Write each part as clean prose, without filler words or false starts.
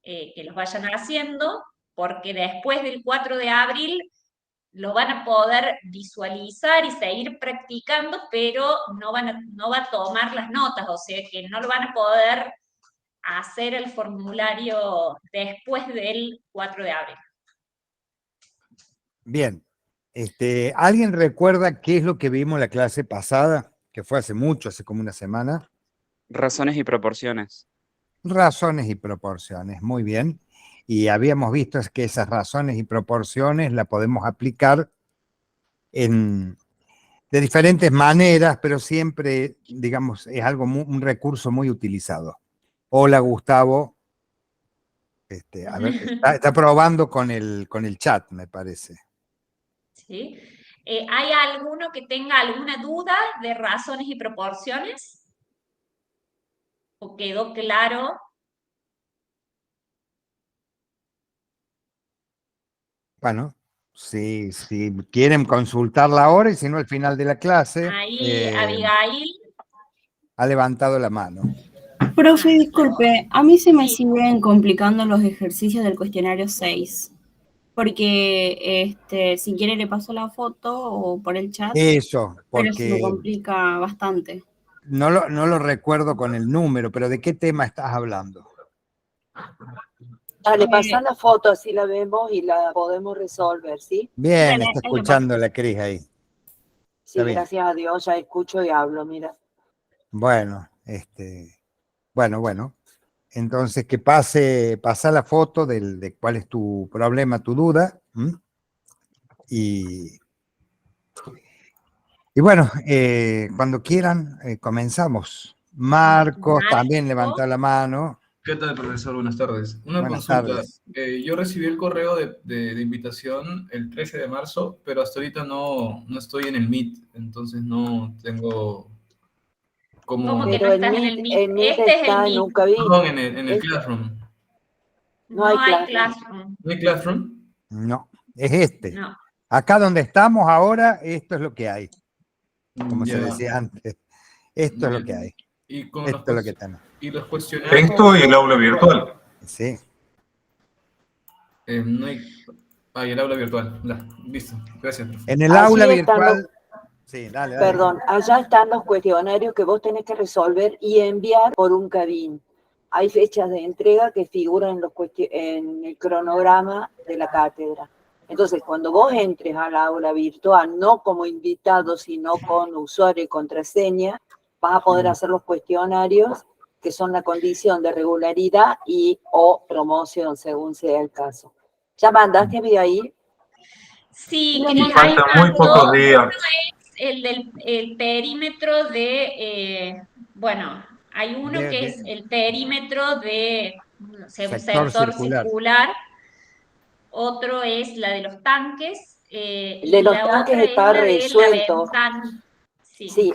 que los vayan haciendo, porque después del 4 de abril lo van a poder visualizar y seguir practicando, pero no va a tomar las notas, o sea que no lo van a poder hacer el formulario después del 4 de abril. Bien. ¿Alguien recuerda qué es lo que vimos en la clase pasada? Que fue hace mucho, hace como una semana. Razones y proporciones. Razones y proporciones, muy bien. Y habíamos visto es que esas razones y proporciones las podemos aplicar de diferentes maneras, pero siempre, digamos, es algo un recurso muy utilizado. Hola, Gustavo. A ver, está probando con el chat, me parece. ¿Sí? ¿Hay alguno que tenga alguna duda de razones y proporciones? ¿O quedó claro? Bueno, si quieren consultarla ahora y si no al final de la clase, Ahí, Abigail. ha levantado la mano. Profe, disculpe, a mí se me Sí. siguen complicando los ejercicios del cuestionario 6, porque si quiere le paso la foto o por el chat, Eso, pero se me porque complica bastante. no lo recuerdo con el número, pero ¿de qué tema estás hablando? Dale, pasa la foto, así la vemos y la podemos resolver, ¿sí? Bien, Dale, está ahí lo escuchando la Cris ahí. Sí, Está bien. gracias a Dios, ya escucho y hablo, mira. Bueno, bueno. Entonces que pasa la foto de cuál es tu problema, tu duda. Y bueno, cuando quieran, comenzamos. Marcos también levantó la mano. ¿Qué tal, profesor? Buenas tardes. Una Buenas consulta. tardes. Yo recibí el correo de invitación el 13 de marzo, pero hasta ahorita no estoy en el Meet, entonces no tengo ¿Cómo cómo... que no Pero estás en el Meet? el Meet Este es el está en Meet. un cabin. Perdón, en el Classroom. No hay hay Classroom. Classroom. ¿No hay Classroom? No, es este. No. Acá donde estamos ahora, esto es lo que hay. Como se Ya. decía antes. Esto es lo Bien. que hay. Y con Esto es lo que tenemos. y los cuestionarios... Esto y el aula virtual. Sí. no hay... Ah, y el aula virtual. Ya, listo. Gracias, profe. En el Allí aula están virtual. Sí, dale. Perdón, allá están los cuestionarios que vos tenés que resolver y enviar por un cabin. Hay fechas de entrega que figuran en el cronograma de la cátedra. Entonces, cuando vos entres al aula virtual, no como invitado, sino con usuario y contraseña, vas a poder hacer los cuestionarios que son la condición de regularidad y o promoción, según sea el caso. ¿Ya mandaste, Abigail? Sí, Y Cris, ahí faltan muy mandó. pocos días. Uno es el perímetro bueno, hay uno que es el perímetro de un sector circular, otro es la de los tanques, El de y los la tanques otra es está la de la resuelto. ventana. Sí. Sí,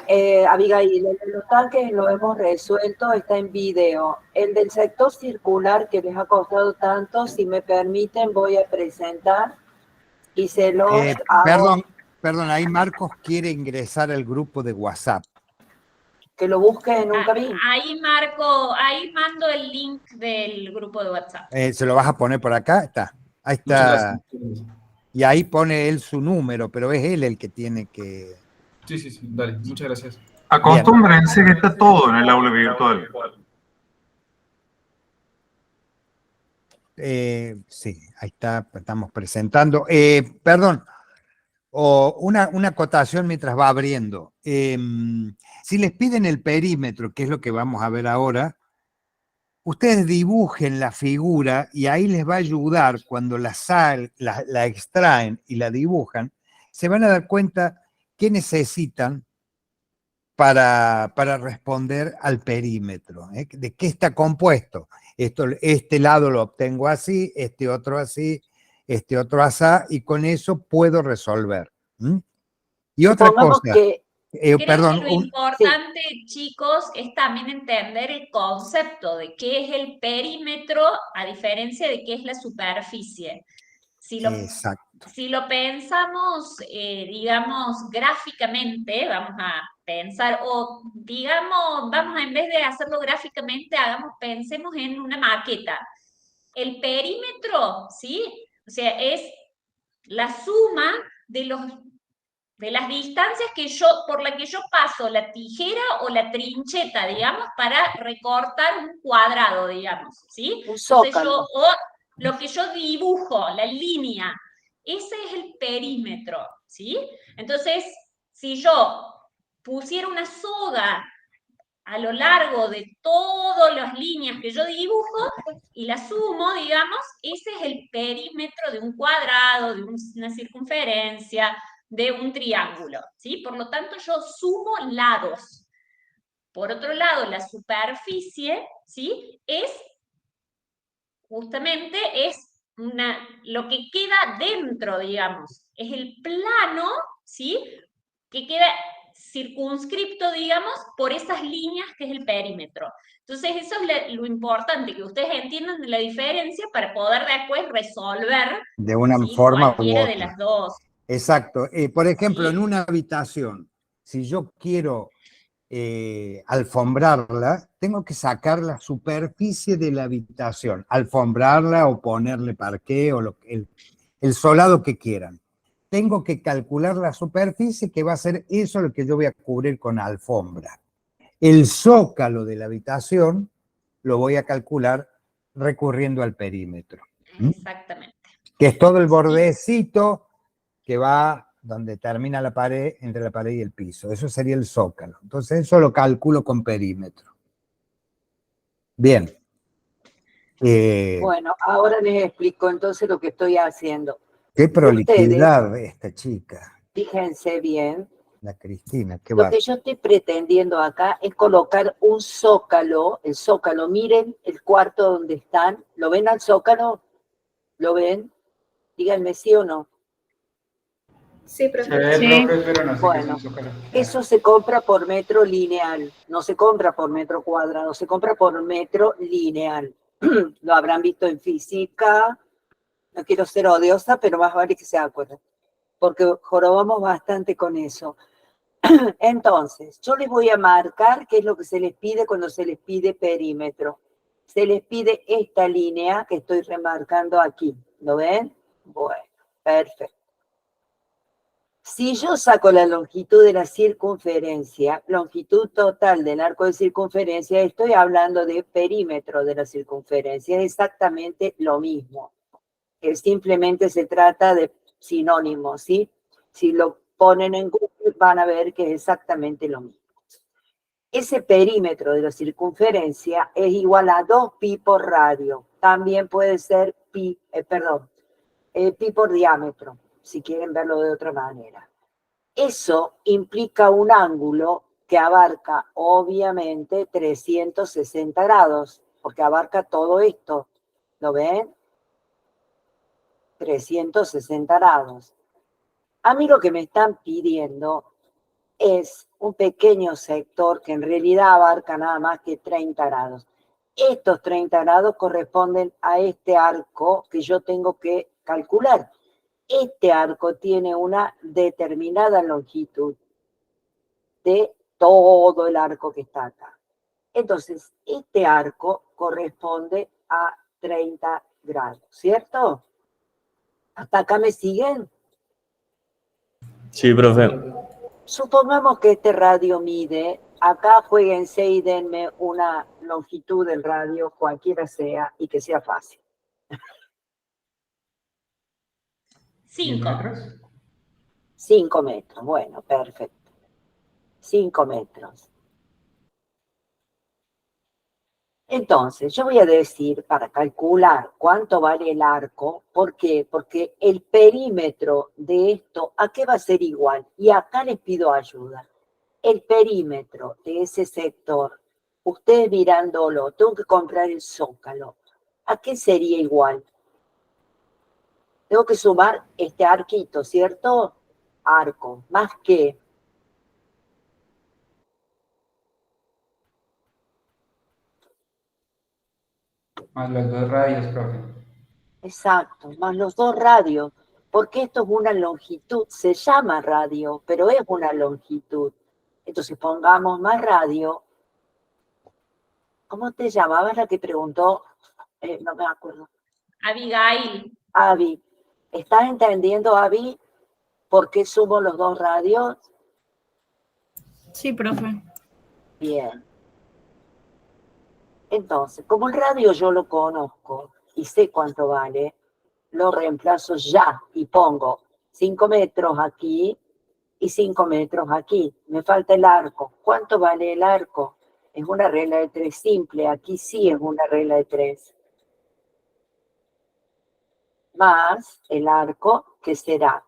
Abigail, el de los tanques lo hemos resuelto, está en video. El del sector circular que les ha costado tanto, si me permiten, voy a presentar y se los hago. Perdón, ahí Marcos quiere ingresar al grupo de WhatsApp. Que lo busque en un cabin. Ahí mando el link del grupo de WhatsApp. ¿Se lo vas a poner por acá? Está. Ahí está. Y ahí pone él su número, pero es él el que tiene que... Sí, dale, muchas gracias. Acostúmbrense que está todo en el aula virtual. Sí, ahí está, estamos presentando. Perdón, una acotación mientras va abriendo. Si les piden el perímetro, que es lo que vamos a ver ahora, ustedes dibujen la figura y ahí les va a ayudar cuando la extraen y la dibujan, se van a dar cuenta qué necesitan para responder al perímetro, de qué está compuesto. Este lado lo obtengo así, este otro así, este otro así, y con eso puedo resolver. Y otra cosa, Creo perdón. que lo importante, chicos, es también entender el concepto de qué es el perímetro a diferencia de qué es la superficie. Si lo pensamos, digamos, gráficamente, vamos a pensar, o digamos, vamos a en vez de hacerlo gráficamente, pensemos en una maqueta. el perímetro, ¿sí? O sea, es la suma de las distancias por la que yo paso la tijera o la trincheta, digamos, para recortar un cuadrado, digamos, ¿sí? Un Entonces zócalo. o lo que yo dibujo, la línea, ese es el perímetro, ¿sí? Entonces, si yo pusiera una soga a lo largo de todas las líneas que yo dibujo y la sumo, digamos, ese es el perímetro de un cuadrado, de una circunferencia, de un triángulo, ¿sí? Por lo tanto, yo sumo lados. Por otro lado, la superficie, ¿sí? Justamente lo que queda dentro, digamos, es el plano, ¿sí? Que queda circunscripto, digamos, por esas líneas que es el perímetro. Entonces, eso es lo importante, que ustedes entiendan de la diferencia para poder después resolver, De una ¿sí? forma u Cualquiera de otra. las dos. Exacto. Por ejemplo, ¿Sí? en una habitación, si yo quiero alfombrarla, tengo que sacar la superficie de la habitación, alfombrarla o ponerle parqué o el solado que quieran. Tengo que calcular la superficie, que va a ser eso lo que yo voy a cubrir con alfombra. El zócalo de la habitación lo voy a calcular recurriendo al perímetro. Exactamente. Que es todo el ¿Sí? bordecito que va donde termina la pared, entre la pared y el piso. Eso sería el zócalo. Entonces eso lo calculo con perímetro. Bien. Bueno, ahora les explico entonces lo que estoy haciendo. Qué Ustedes, proliquidad de esta chica, fíjense bien, la Cristina. Qué lo va. que yo estoy pretendiendo acá es colocar un zócalo, el zócalo, miren el cuarto donde están, ¿lo ven al zócalo? ¿Lo ven? Díganme sí o no. Sí, profe. Sí, profe, pero no sé qué es Bueno, un zócalo. eso se compra por metro lineal, no se compra por metro cuadrado, se compra por metro lineal. Lo habrán visto en física, no quiero ser odiosa, pero más vale que se acuerden, porque jorobamos bastante con eso. Entonces, yo les voy a marcar qué es lo que se les pide cuando se les pide perímetro. Se les pide esta línea que estoy remarcando aquí. ¿Lo ven? Bueno, perfecto. Si yo saco la longitud de la circunferencia, longitud total del arco de circunferencia, estoy hablando de perímetro de la circunferencia. Es exactamente lo mismo. Simplemente se trata de sinónimos, ¿sí? Si lo ponen en Google van a ver que es exactamente lo mismo. Ese perímetro de la circunferencia es igual a 2pi por radio. También puede ser pi por diámetro, si quieren verlo de otra manera. Eso implica un ángulo que abarca, obviamente, 360 grados, porque abarca todo esto. ¿Lo ven? 360 grados. A mí lo que me están pidiendo es un pequeño sector que en realidad abarca nada más que 30 grados. Estos 30 grados corresponden a este arco que yo tengo que calcular. Este arco tiene una determinada longitud de todo el arco que está acá. Entonces, este arco corresponde a 30 grados, ¿cierto? ¿Hasta acá me siguen? Sí, profe. Supongamos que este radio mide, acá jueguense y denme una longitud del radio, cualquiera sea, y que sea fácil. 5. 5 metros, bueno, perfecto. 5 metros. Entonces, yo voy a decir, para calcular cuánto vale el arco, ¿por qué? Porque el perímetro de esto, ¿a qué va a ser igual? Y acá les pido ayuda. El perímetro de ese sector, ustedes mirándolo, tengo que comprar el zócalo. ¿A qué sería igual? Tengo que sumar este arquito, ¿cierto? Arco, más que... Más los dos radios, profe. Exacto, más los dos radios, porque esto es una longitud, se llama radio, pero es una longitud. Entonces pongamos más radio. ¿Cómo te llamabas la que preguntó? no me acuerdo. Abigail. Avi. ¿Estás entendiendo, Avi, por qué sumo los dos radios? Sí, profe. Bien. Entonces, como el radio yo lo conozco y sé cuánto vale, lo reemplazo ya y pongo 5 metros aquí y 5 metros aquí. Me falta el arco. ¿Cuánto vale el arco? Es una regla de 3 simple. Aquí sí es una regla de 3. Más el arco, que será.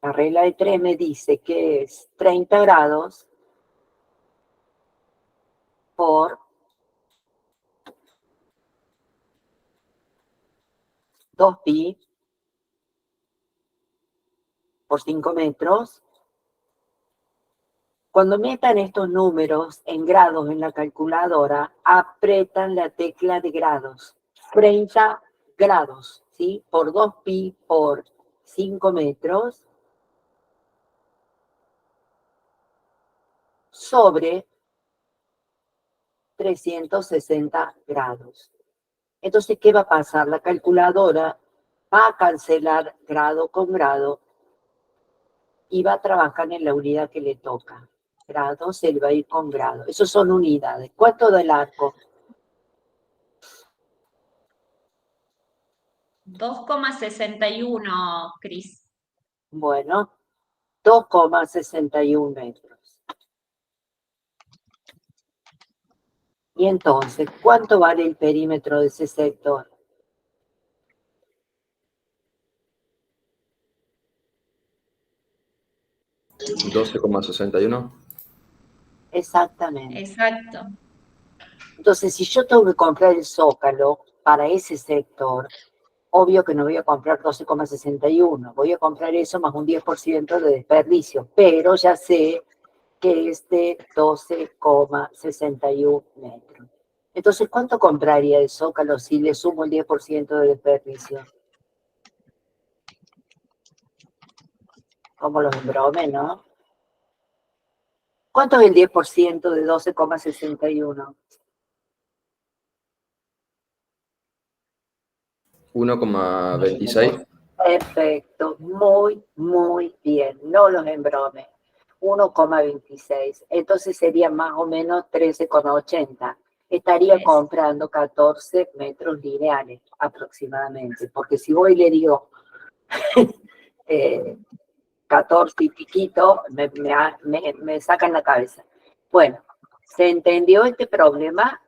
La regla de 3 me dice que es 30 grados por 2pi por 5 metros. Cuando metan estos números en grados en la calculadora, apretan la tecla de grados. 30 grados, ¿sí? Por 2pi por 5 metros sobre 360 grados. Entonces, ¿qué va a pasar? La calculadora va a cancelar grado con grado y va a trabajar en la unidad que le toca. Grados, él va a ir con grado. Esos son unidades. ¿Cuánto da el arco? 2,61, Cris. Bueno, 2,61 metros. Y entonces, ¿cuánto vale el perímetro de ese sector? ¿12,61? Exactamente. Exacto. Entonces, si yo tengo que comprar el zócalo para ese sector, obvio que no voy a comprar 12,61. Voy a comprar eso más un 10% de desperdicio, pero ya sé que es de 12,61 metros. Entonces, ¿cuánto compraría el zócalo si le sumo el 10% de desperdicio? Como los embromé, ¿no? ¿Cuánto es el 10% de 12,61? 1,26. Perfecto, muy bien, no los embrome. 1,26, entonces sería más o menos 13,80. Estaría comprando 14 metros lineales aproximadamente, porque si voy y le digo 14 y piquito, me sacan la cabeza. Bueno, ¿se entendió este problema?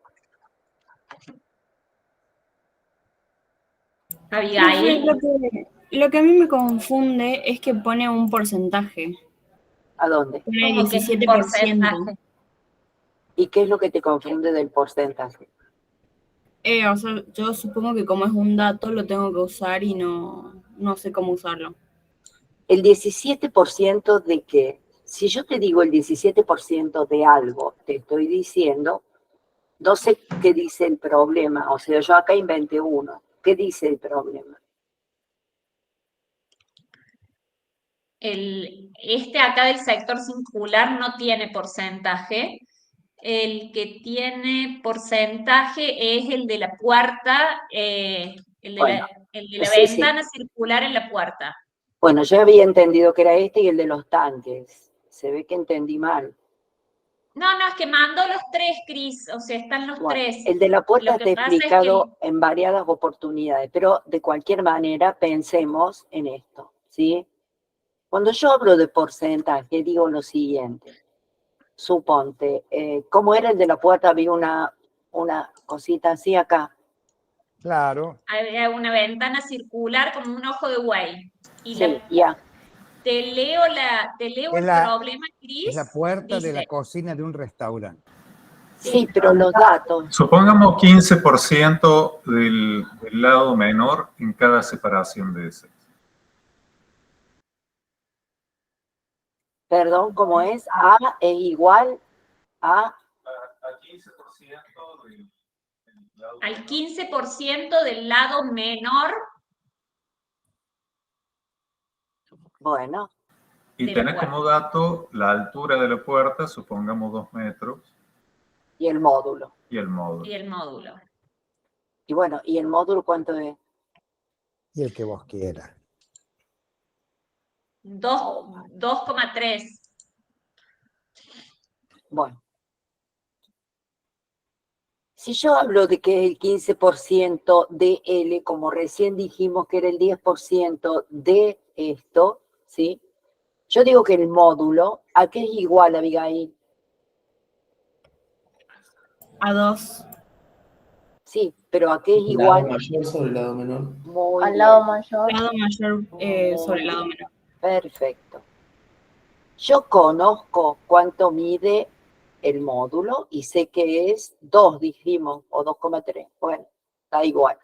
Abigail. Lo que a mí me confunde es que pone un porcentaje. ¿A dónde? Pone ¿Cómo que es un 17%. porcentaje? ¿Y qué es lo que te confunde del porcentaje? O sea, yo supongo que como es un dato lo tengo que usar y no sé cómo usarlo. El 17% de qué? Si yo te digo el 17% de algo, te estoy diciendo, no sé qué dice el problema. O sea, yo acá inventé uno. ¿Qué dice el problema? Este acá del sector circular no tiene porcentaje. El que tiene porcentaje es el de la puerta, el de la sí, ventana circular en la puerta. Bueno, yo había entendido que era este y el de los tanques. Se ve que entendí mal. No, es que mandó los tres, Cris, o sea, están los tres. El de la puerta Lo que está pasa es explicado en variadas oportunidades, pero de cualquier manera pensemos en esto, ¿sí? Cuando yo hablo de porcentaje, digo lo siguiente. Suponte, ¿cómo era el de la puerta? Había una cosita así acá. Claro. Había una ventana circular como un ojo de buey. Y sí, ya. Te leo el problema, Cris. Es la puerta dice, de la cocina de un restaurante. Sí, pero los datos. Supongamos 15% del lado menor en cada separación de ese. Perdón, ¿cómo es? A es igual a... Al 15% del lado menor. Bueno. Y tenés como dato la altura de la puerta, supongamos 2 metros. Y el módulo. Y el módulo. Y el módulo. Y bueno, ¿y el módulo cuánto es? Y el que vos quieras. 2,3. Bueno, si yo hablo de que es el 15% de L, como recién dijimos que era el 10% de esto, ¿sí? Yo digo que el módulo, ¿a qué es igual, Abigail? A 2. Sí, pero ¿a qué es El lado igual? mayor sobre el lado menor. Muy Al bien. lado mayor. Lado mayor sobre el lado menor. Perfecto. Yo conozco cuánto mide el módulo y sé que es 2, dijimos, o 2,3. Bueno, da igual.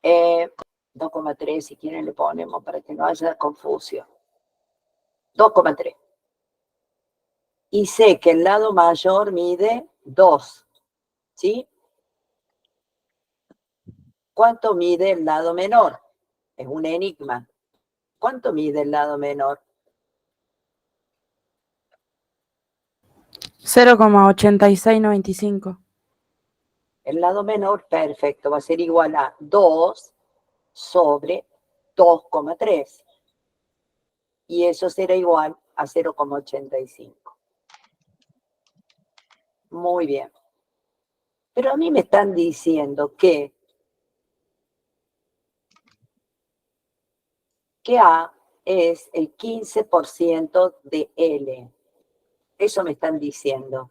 2,3, si quieren le ponemos para que no haya confusión. 2,3. Y sé que el lado mayor mide 2, ¿sí? ¿Cuánto mide el lado menor? Es un enigma. ¿Cuánto mide el lado menor? 0,8695. El lado menor, perfecto, va a ser igual a 2 sobre 2,3. Y eso será igual a 0,85. Muy bien. Pero a mí me están diciendo que A es el 15% de L. Eso me están diciendo.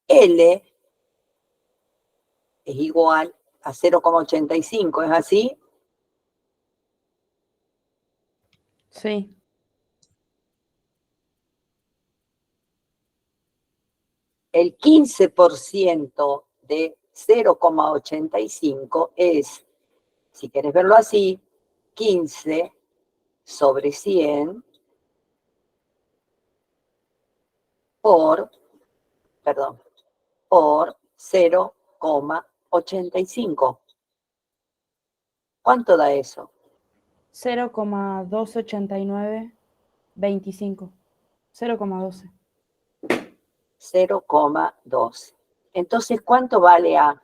L es igual a 0,85, ¿es así? Sí. El 15% de 0,85 es, si quieres verlo así, 15 sobre 100 por 0,85. ¿Cuánto da eso? 0,28925. 0,12. 0,12. Entonces, ¿cuánto vale A?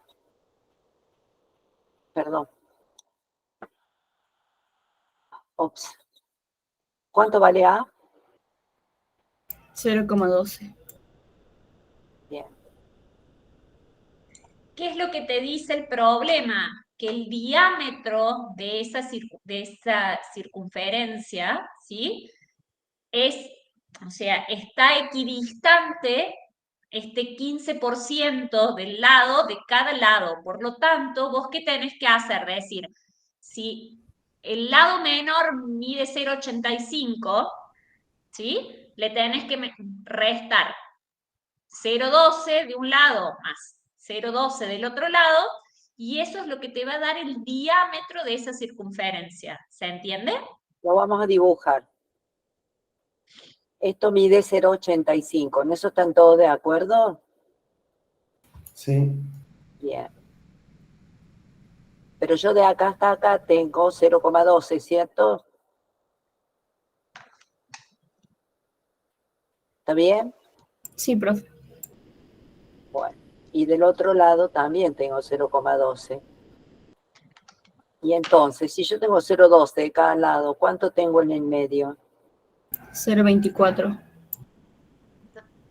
Perdón. Ops. ¿Cuánto vale A? 0,12. Bien. ¿Qué es lo que te dice el problema? Que el diámetro de esa circunferencia, ¿sí? O sea, está equidistante este 15% del lado de cada lado. Por lo tanto, ¿vos qué tenés que hacer? Decir, si el lado menor mide 0,85, ¿sí? Le tenés que restar 0,12 de un lado más 0,12 del otro lado, y eso es lo que te va a dar el diámetro de esa circunferencia. ¿Se entiende? Lo vamos a dibujar. Esto mide 0,85. ¿En eso están todos de acuerdo? Sí. Bien. Pero yo de acá hasta acá tengo 0,12, ¿cierto? ¿Está bien? Sí, profe. Bueno. Y del otro lado también tengo 0,12. Y entonces, si yo tengo 0,12 de cada lado, ¿cuánto tengo en el medio? 0,24.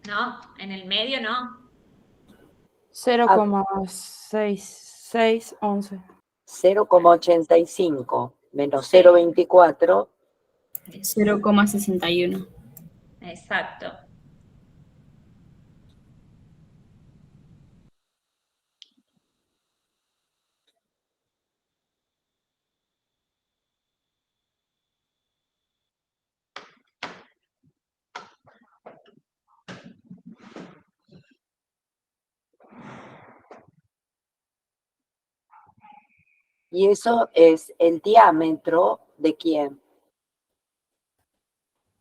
No, en el medio no. 0,6611. 0,85 menos Sí. 0,24. 0,61. Exacto. Y eso es el diámetro de quién?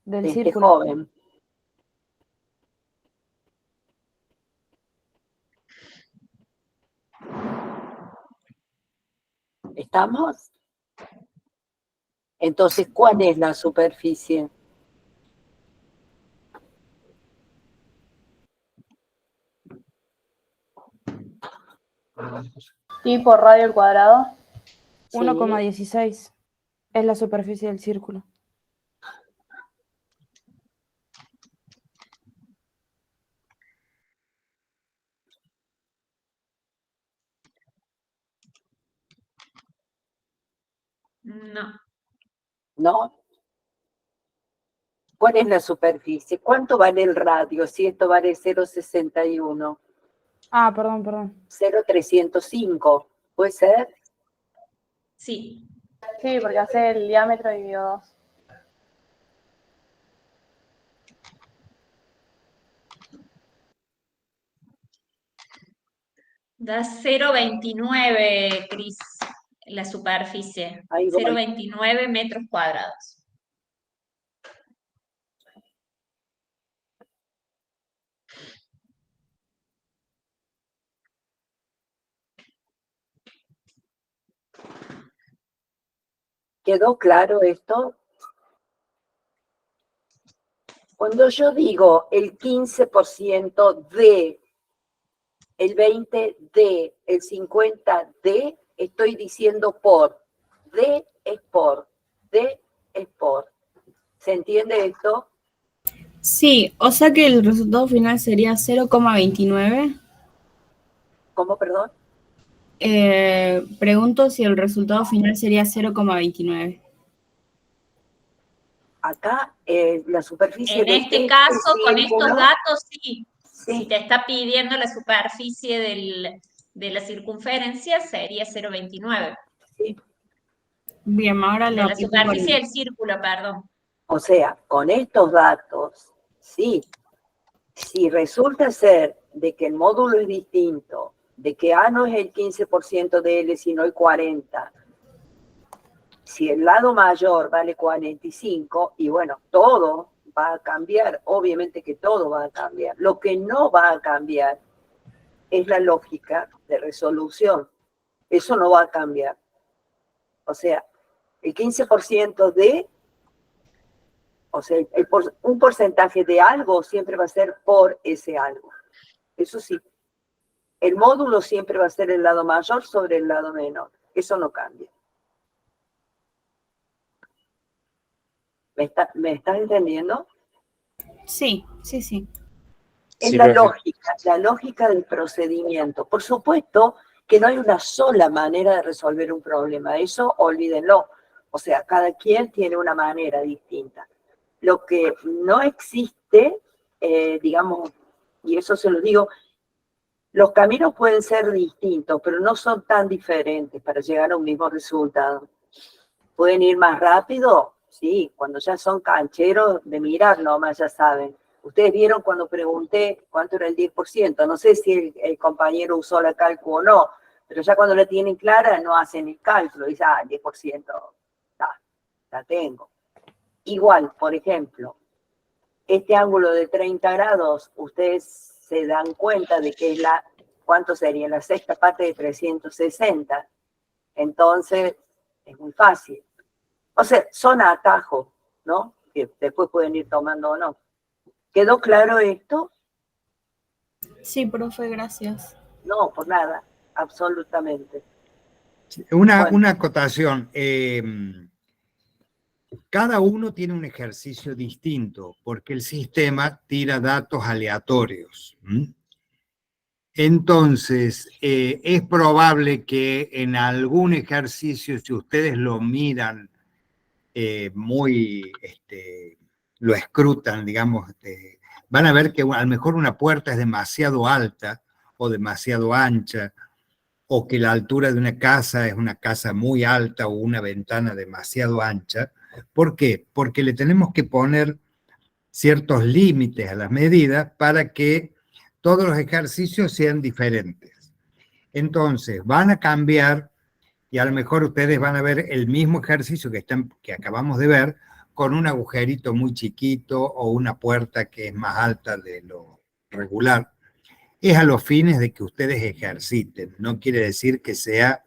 Del De este círculo. joven. ¿Estamos? Entonces, ¿cuál es la superficie? Pi por radio al cuadrado. 1,16 es la superficie del círculo. No. ¿No? ¿Cuál es la superficie? ¿Cuánto vale el radio si esto vale 0,61? Ah, perdón. 0,305. ¿Puede ser? Sí. Sí, porque hace el diámetro dividido 2. Da 0,29, Cris, la superficie. Ahí voy. 0,29 metros cuadrados. ¿Quedó claro esto? Cuando yo digo el 15% de, el 20% de, el 50% de, estoy diciendo por. D es por. D es por. ¿Se entiende esto? Sí, o sea que el resultado final sería 0,29. ¿Cómo, perdón? Pregunto si el resultado final sería 0,29. Acá la superficie En de este este caso, con estos círculo, datos, sí. sí. Si te está pidiendo la superficie de la circunferencia, sería 0,29. Sí. Bien, ahora De lo la aplico superficie del círculo, perdón. O sea, con estos datos, sí. Si resulta ser de que el módulo es distinto, de que A no es el 15% de L, sino el 40%, si el lado mayor vale 45, y bueno, todo va a cambiar, obviamente que todo va a cambiar. Lo que no va a cambiar es la lógica de resolución. Eso no va a cambiar. O sea, el 15% de, o sea, un porcentaje de algo siempre va a ser por ese algo. Eso sí. El módulo siempre va a ser el lado mayor sobre el lado menor. Eso no cambia. ¿Me estás entendiendo? Sí. Es Sí, la profe. lógica del procedimiento. Por supuesto que no hay una sola manera de resolver un problema. Eso olvídenlo. O sea, cada quien tiene una manera distinta. Lo que no existe, digamos, y eso se lo digo, los caminos pueden ser distintos, pero no son tan diferentes para llegar a un mismo resultado. ¿Pueden ir más rápido? Sí, cuando ya son cancheros de mirar nomás ya saben. Ustedes vieron cuando pregunté cuánto era el 10%, no sé si el compañero usó la cálculo o no, pero ya cuando la tienen clara no hacen el cálculo, dicen, el 10%, la tengo. Igual, por ejemplo, este ángulo de 30 grados, ustedes se dan cuenta de que es ¿cuánto sería? La sexta parte de 360. Entonces, es muy fácil. O sea, son atajos, ¿no? Que después pueden ir tomando o no. ¿Quedó claro esto? Sí, profe, gracias. No, por nada, absolutamente. Una acotación. Cada uno tiene un ejercicio distinto porque el sistema tira datos aleatorios. Entonces, es probable que en algún ejercicio, si ustedes lo miran lo escrutan, digamos, van a ver que a lo mejor una puerta es demasiado alta o demasiado ancha, o que la altura de una casa es una casa muy alta o una ventana demasiado ancha. ¿Por qué? Porque le tenemos que poner ciertos límites a las medidas para que todos los ejercicios sean diferentes. Entonces, van a cambiar y a lo mejor ustedes van a ver el mismo ejercicio que acabamos de ver con un agujerito muy chiquito o una puerta que es más alta de lo regular. Es a los fines de que ustedes ejerciten, no quiere decir que sea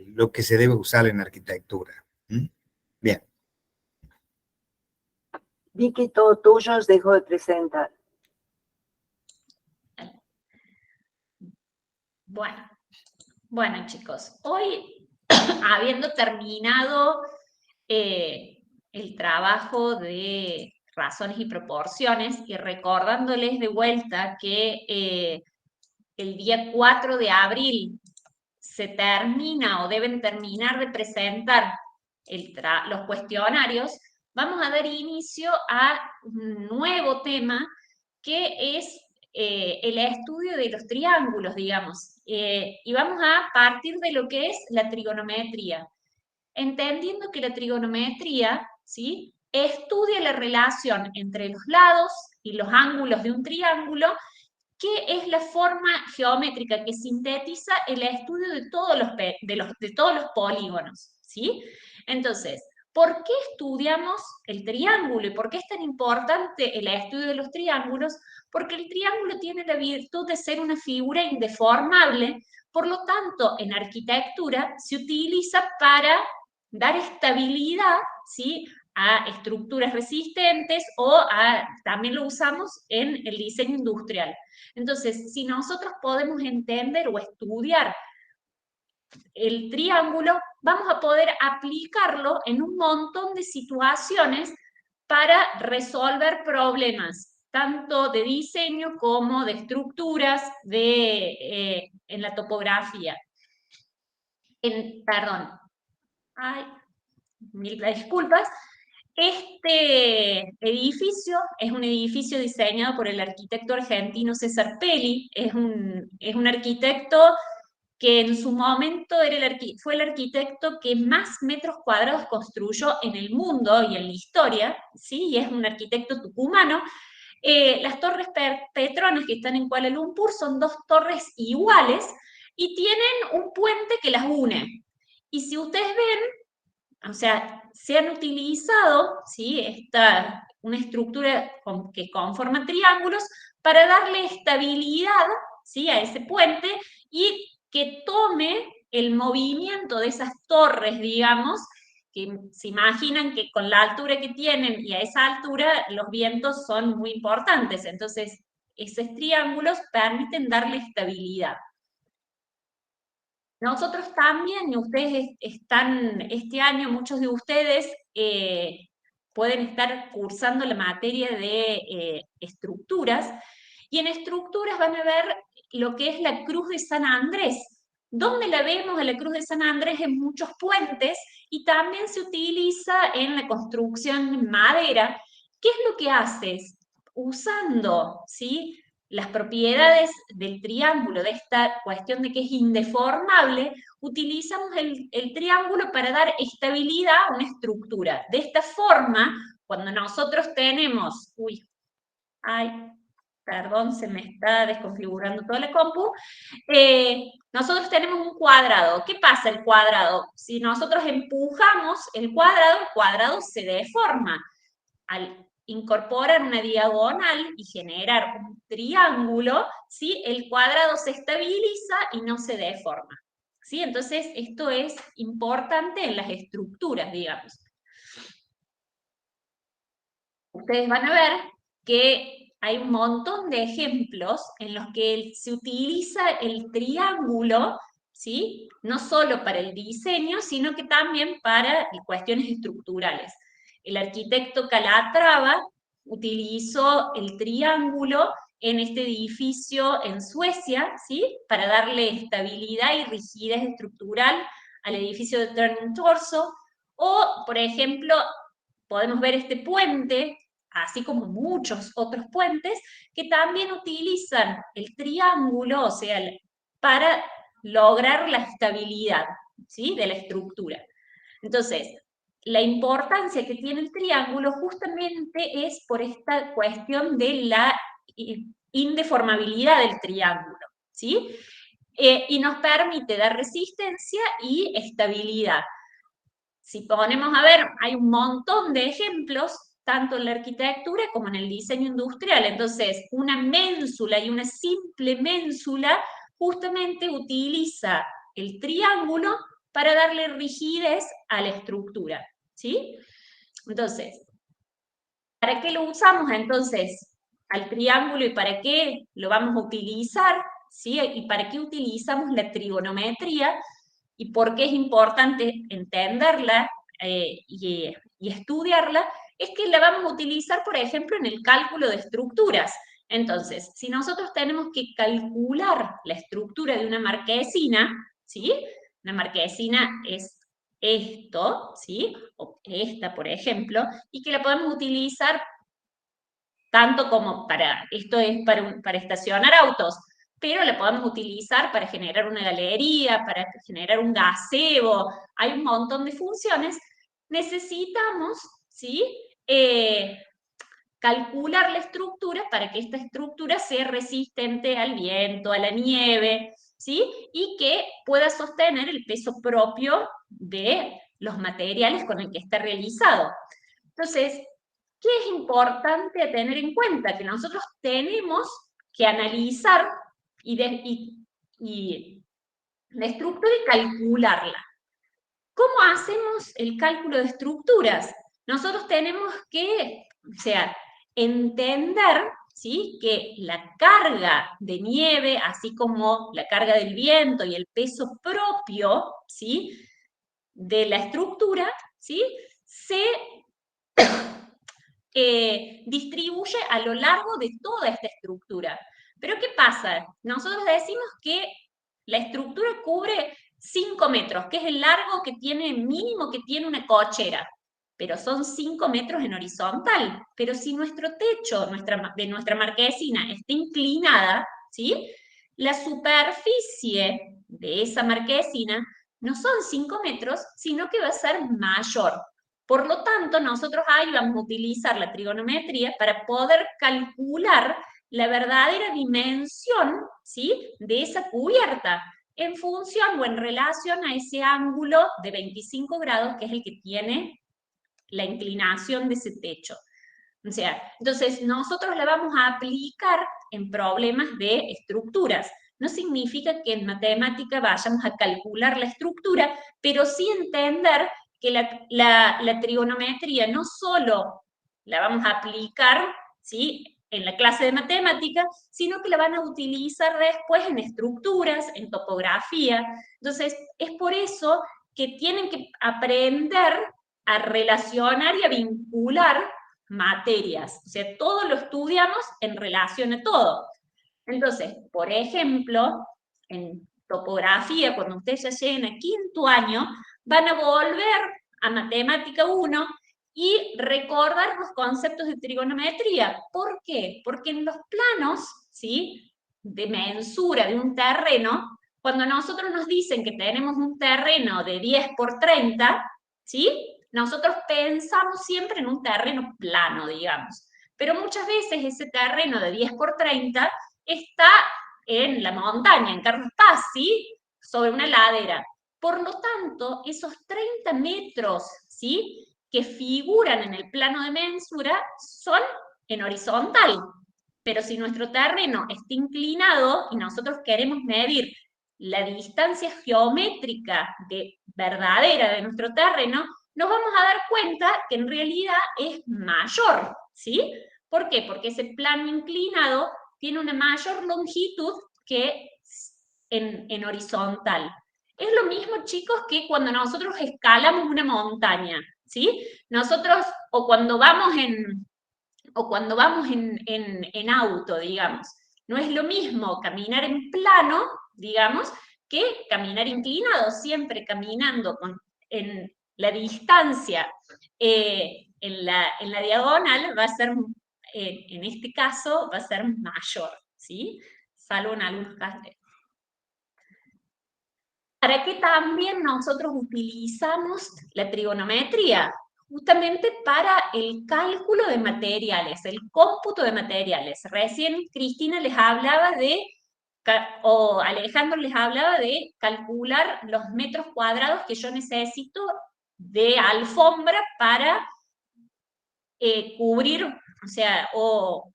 lo que se debe usar en arquitectura. Bien. Vicky, todo tuyo, os dejo de presentar. Bueno, Bueno, chicos, hoy, habiendo terminado el trabajo de razones y proporciones, y recordándoles de vuelta que el día 4 de abril se termina o deben terminar de presentar los cuestionarios, vamos a dar inicio a un nuevo tema que es el estudio de los triángulos, digamos, y vamos a partir de lo que es la trigonometría, entendiendo que la trigonometría, ¿sí?, estudia la relación entre los lados y los ángulos de un triángulo, que es la forma geométrica que sintetiza el estudio de todos los polígonos, ¿sí? Entonces, ¿por qué estudiamos el triángulo y por qué es tan importante el estudio de los triángulos? Porque el triángulo tiene la virtud de ser una figura indeformable, por lo tanto, en arquitectura se utiliza para dar estabilidad, ¿sí?, a estructuras resistentes o también lo usamos en el diseño industrial. Entonces, si nosotros podemos entender o estudiar el triángulo, vamos a poder aplicarlo en un montón de situaciones para resolver problemas, tanto de diseño como de estructuras en la topografía. Perdón. Ay, mil disculpas. Este edificio es un edificio diseñado por el arquitecto argentino César Pelli. Es un arquitecto que en su momento fue el arquitecto que más metros cuadrados construyó en el mundo y en la historia, ¿sí? Y es un arquitecto tucumano. Las torres Petronas que están en Kuala Lumpur son dos torres iguales y tienen un puente que las une. Y si ustedes ven, o sea, se han utilizado, ¿sí?, una estructura que conforma triángulos para darle estabilidad, ¿sí?, a ese puente y que tome el movimiento de esas torres, digamos, que se imaginan que con la altura que tienen y a esa altura los vientos son muy importantes. Entonces, esos triángulos permiten darle estabilidad. Nosotros también, y ustedes están, este año muchos de ustedes pueden estar cursando la materia de estructuras, y en estructuras van a ver lo que es la Cruz de San Andrés. ¿Dónde la vemos a la Cruz de San Andrés? En muchos puentes, y también se utiliza en la construcción en madera. ¿Qué es lo que haces? Usando, ¿sí?, las propiedades del triángulo, de esta cuestión de que es indeformable, utilizamos el triángulo para dar estabilidad a una estructura. De esta forma, cuando nosotros tenemos, perdón, se me está desconfigurando toda la compu, nosotros tenemos un cuadrado. ¿Qué pasa el cuadrado? Si nosotros empujamos el cuadrado se deforma. Al incorporar una diagonal y generar un triángulo, ¿sí?, el cuadrado se estabiliza y no se deforma, ¿sí? Entonces, esto es importante en las estructuras, digamos. Ustedes van a ver que hay un montón de ejemplos en los que se utiliza el triángulo, ¿sí?, no solo para el diseño, sino que también para cuestiones estructurales. El arquitecto Calatrava utilizó el triángulo en este edificio en Suecia, ¿sí?, para darle estabilidad y rigidez estructural al edificio de Turning Torso. O, por ejemplo, podemos ver este puente, así como muchos otros puentes, que también utilizan el triángulo, o sea, para lograr la estabilidad, ¿sí?, de la estructura. Entonces, la importancia que tiene el triángulo justamente es por esta cuestión de la indeformabilidad del triángulo, ¿sí? Y nos permite dar resistencia y estabilidad. Si ponemos a ver, hay un montón de ejemplos, tanto en la arquitectura como en el diseño industrial. Entonces, una ménsula y una simple ménsula justamente utiliza el triángulo para darle rigidez a la estructura, ¿sí? Entonces, ¿para qué lo usamos entonces al triángulo y para qué lo vamos a utilizar? ¿sí? Y para qué utilizamos la trigonometría y por qué es importante entenderla y estudiarla, es que la vamos a utilizar, por ejemplo, en el cálculo de estructuras. Entonces, si nosotros tenemos que calcular la estructura de una marquesina, ¿sí? Una marquesina es esto, ¿sí? O esta, por ejemplo, y que la podemos utilizar tanto como esto es para estacionar autos, pero la podemos utilizar para generar una galería, para generar un gazebo, hay un montón de funciones. Necesitamos, ¿sí? Calcular la estructura para que esta estructura sea resistente al viento, a la nieve, ¿sí? Y que pueda sostener el peso propio de los materiales con el que está realizado. Entonces, ¿qué es importante tener en cuenta? Que nosotros tenemos que analizar la estructura y calcularla. ¿Cómo hacemos el cálculo de estructuras? Nosotros tenemos que, o sea, entender, ¿sí? Que la carga de nieve, así como la carga del viento y el peso propio, ¿sí? De la estructura, ¿sí? Se distribuye a lo largo de toda esta estructura. Pero ¿qué pasa? Nosotros decimos que la estructura cubre 5 metros, que es el largo que tiene, mínimo que tiene una cochera, pero son 5 metros en horizontal. Pero si nuestro techo de nuestra marquesina está inclinada, ¿sí? La superficie de esa marquesina no son 5 metros, sino que va a ser mayor. Por lo tanto, nosotros ahí vamos a utilizar la trigonometría para poder calcular la verdadera dimensión, ¿sí? De esa cubierta, en función o en relación a ese ángulo de 25 grados, que es el que tiene la inclinación de ese techo. O sea, entonces nosotros la vamos a aplicar en problemas de estructuras. No significa que en matemática vayamos a calcular la estructura, pero sí entender que la trigonometría no solo la vamos a aplicar, ¿sí? En la clase de matemática, sino que la van a utilizar después en estructuras, en topografía. Entonces, es por eso que tienen que aprender a relacionar y a vincular materias. O sea, todo lo estudiamos en relación a todo. Entonces, por ejemplo, en topografía, cuando ustedes ya lleguen a quinto año, van a volver a Matemática 1 y recordar los conceptos de trigonometría. ¿Por qué? Porque en los planos, ¿sí? De mensura de un terreno, cuando nosotros nos dicen que tenemos un terreno de 10 por 30, ¿sí? Nosotros pensamos siempre en un terreno plano, digamos. Pero muchas veces ese terreno de 10 por 30 está en la montaña, en Carlos Paz, ¿sí? Sobre una ladera. Por lo tanto, esos 30 metros, ¿sí? Que figuran en el plano de mensura son en horizontal. Pero si nuestro terreno está inclinado y nosotros queremos medir la distancia geométrica verdadera de nuestro terreno, nos vamos a dar cuenta que en realidad es mayor, ¿sí? ¿Por qué? Porque ese plano inclinado tiene una mayor longitud que en horizontal. Es lo mismo, chicos, que cuando nosotros escalamos una montaña, ¿sí? Nosotros, o cuando vamos en auto, digamos, no es lo mismo caminar en plano, digamos, que caminar inclinado, siempre caminando en la distancia, en la diagonal va a ser, en este caso, va a ser mayor, ¿sí? Salvo en algunos casos. ¿Para qué también nosotros utilizamos la trigonometría? Justamente para el cálculo de materiales, el cómputo de materiales. Recién Cristina les hablaba o Alejandro les hablaba de calcular los metros cuadrados que yo necesito de alfombra para cubrir, o sea, o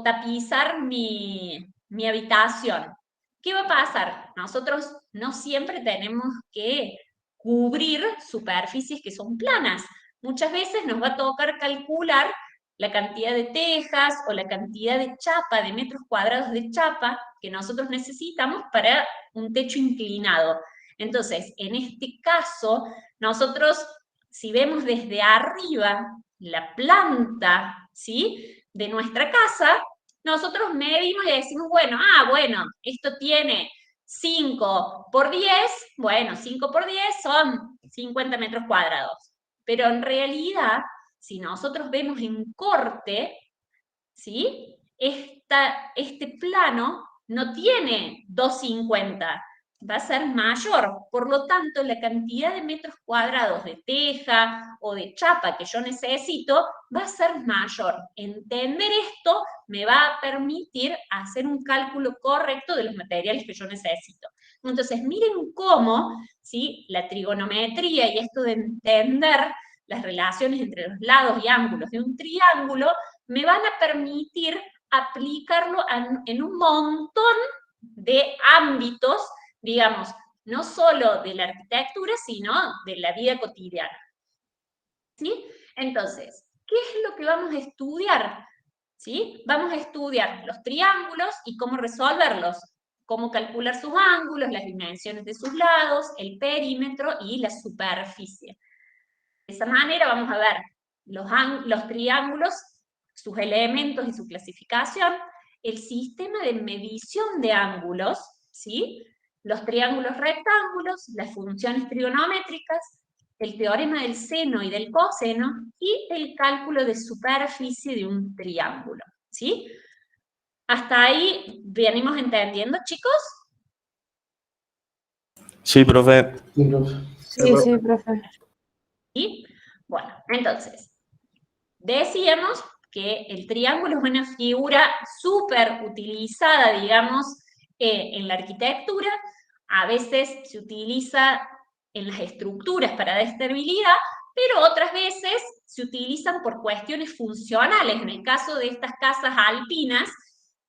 tapizar mi habitación. ¿Qué va a pasar? Nosotros no siempre tenemos que cubrir superficies que son planas. Muchas veces nos va a tocar calcular la cantidad de tejas o la cantidad de chapa, de metros cuadrados de chapa que nosotros necesitamos para un techo inclinado. Entonces, en este caso, nosotros, si vemos desde arriba la planta, ¿sí?, de nuestra casa, nosotros medimos y decimos, bueno, esto tiene 5 por 10, bueno, 5 por 10 son 50 metros cuadrados. Pero en realidad, si nosotros vemos en corte, ¿sí?, este plano no tiene 250, va a ser mayor. Por lo tanto, la cantidad de metros cuadrados de teja o de chapa que yo necesito va a ser mayor. Entender esto me va a permitir hacer un cálculo correcto de los materiales que yo necesito. Entonces, miren cómo, ¿sí?, la trigonometría y esto de entender las relaciones entre los lados y ángulos de un triángulo me van a permitir aplicarlo en un montón de ámbitos, digamos, no solo de la arquitectura, sino de la vida cotidiana. ¿Sí? Entonces, ¿qué es lo que vamos a estudiar? ¿Sí? Vamos a estudiar los triángulos y cómo resolverlos, cómo calcular sus ángulos, las dimensiones de sus lados, el perímetro y la superficie. De esa manera vamos a ver los triángulos, sus elementos y su clasificación, el sistema de medición de ángulos, ¿sí?, los triángulos rectángulos, las funciones trigonométricas, el teorema del seno y del coseno y el cálculo de superficie de un triángulo, ¿sí? ¿Hasta ahí venimos entendiendo, chicos? Sí, profe. Sí, profe. ¿Sí? Bueno, entonces, decíamos que el triángulo es una figura súper utilizada, digamos, en la arquitectura. A veces se utiliza en las estructuras para dar estabilidad, pero otras veces se utilizan por cuestiones funcionales. En el caso de estas casas alpinas,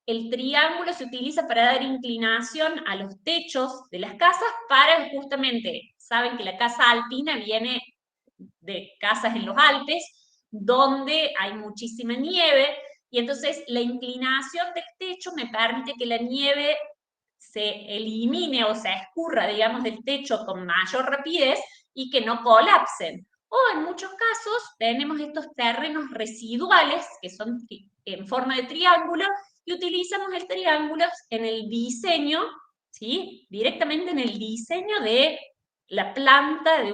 el triángulo se utiliza para dar inclinación a los techos de las casas para justamente, saben que la casa alpina viene de casas en los Alpes, donde hay muchísima nieve, y entonces la inclinación del techo me permite que la nieve se elimine o se escurra, digamos, del techo con mayor rapidez y que no colapsen. O en muchos casos tenemos estos terrenos residuales que son en forma de triángulo y utilizamos el triángulo en el diseño, ¿sí?, directamente en el diseño de la planta de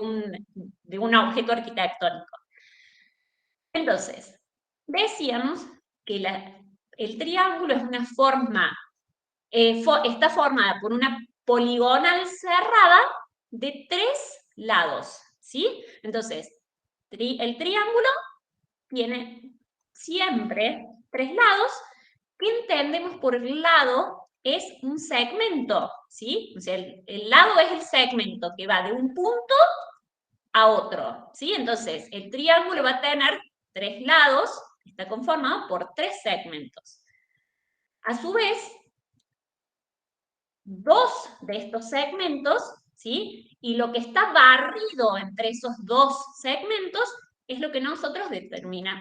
un objeto arquitectónico. Entonces, decíamos que el triángulo es una forma, está formada por una poligonal cerrada de 3 lados, ¿sí? Entonces, el triángulo tiene siempre 3 lados. ¿Qué entendemos por lado? Es un segmento, ¿sí? O sea, el lado es el segmento que va de un punto a otro, ¿sí? Entonces, el triángulo va a tener 3 lados, está conformado por 3 segmentos. A su vez, 2 de estos segmentos, ¿sí?, y lo que está barrido entre esos 2 segmentos es lo que nosotros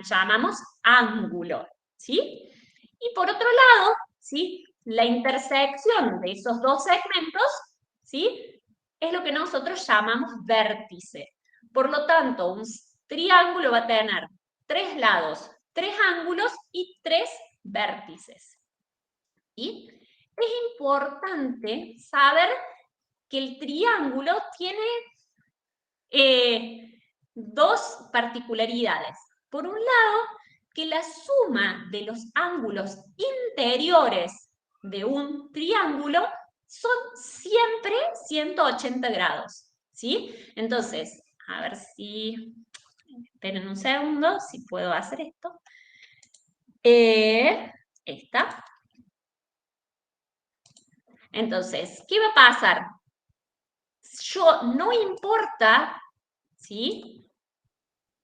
llamamos ángulo, ¿sí? Y por otro lado, ¿sí?, la intersección de esos 2 segmentos, ¿sí?, es lo que nosotros llamamos vértice. Por lo tanto, un triángulo va a tener 3 lados, 3 ángulos y 3 vértices. ¿Sí? Es importante saber que el triángulo tiene 2 particularidades. Por un lado, que la suma de los ángulos interiores de un triángulo son siempre 180 grados, ¿sí? Entonces, a ver si, esperen un segundo, si puedo hacer esto. Esta. Entonces, ¿qué va a pasar? No importa, ¿sí?,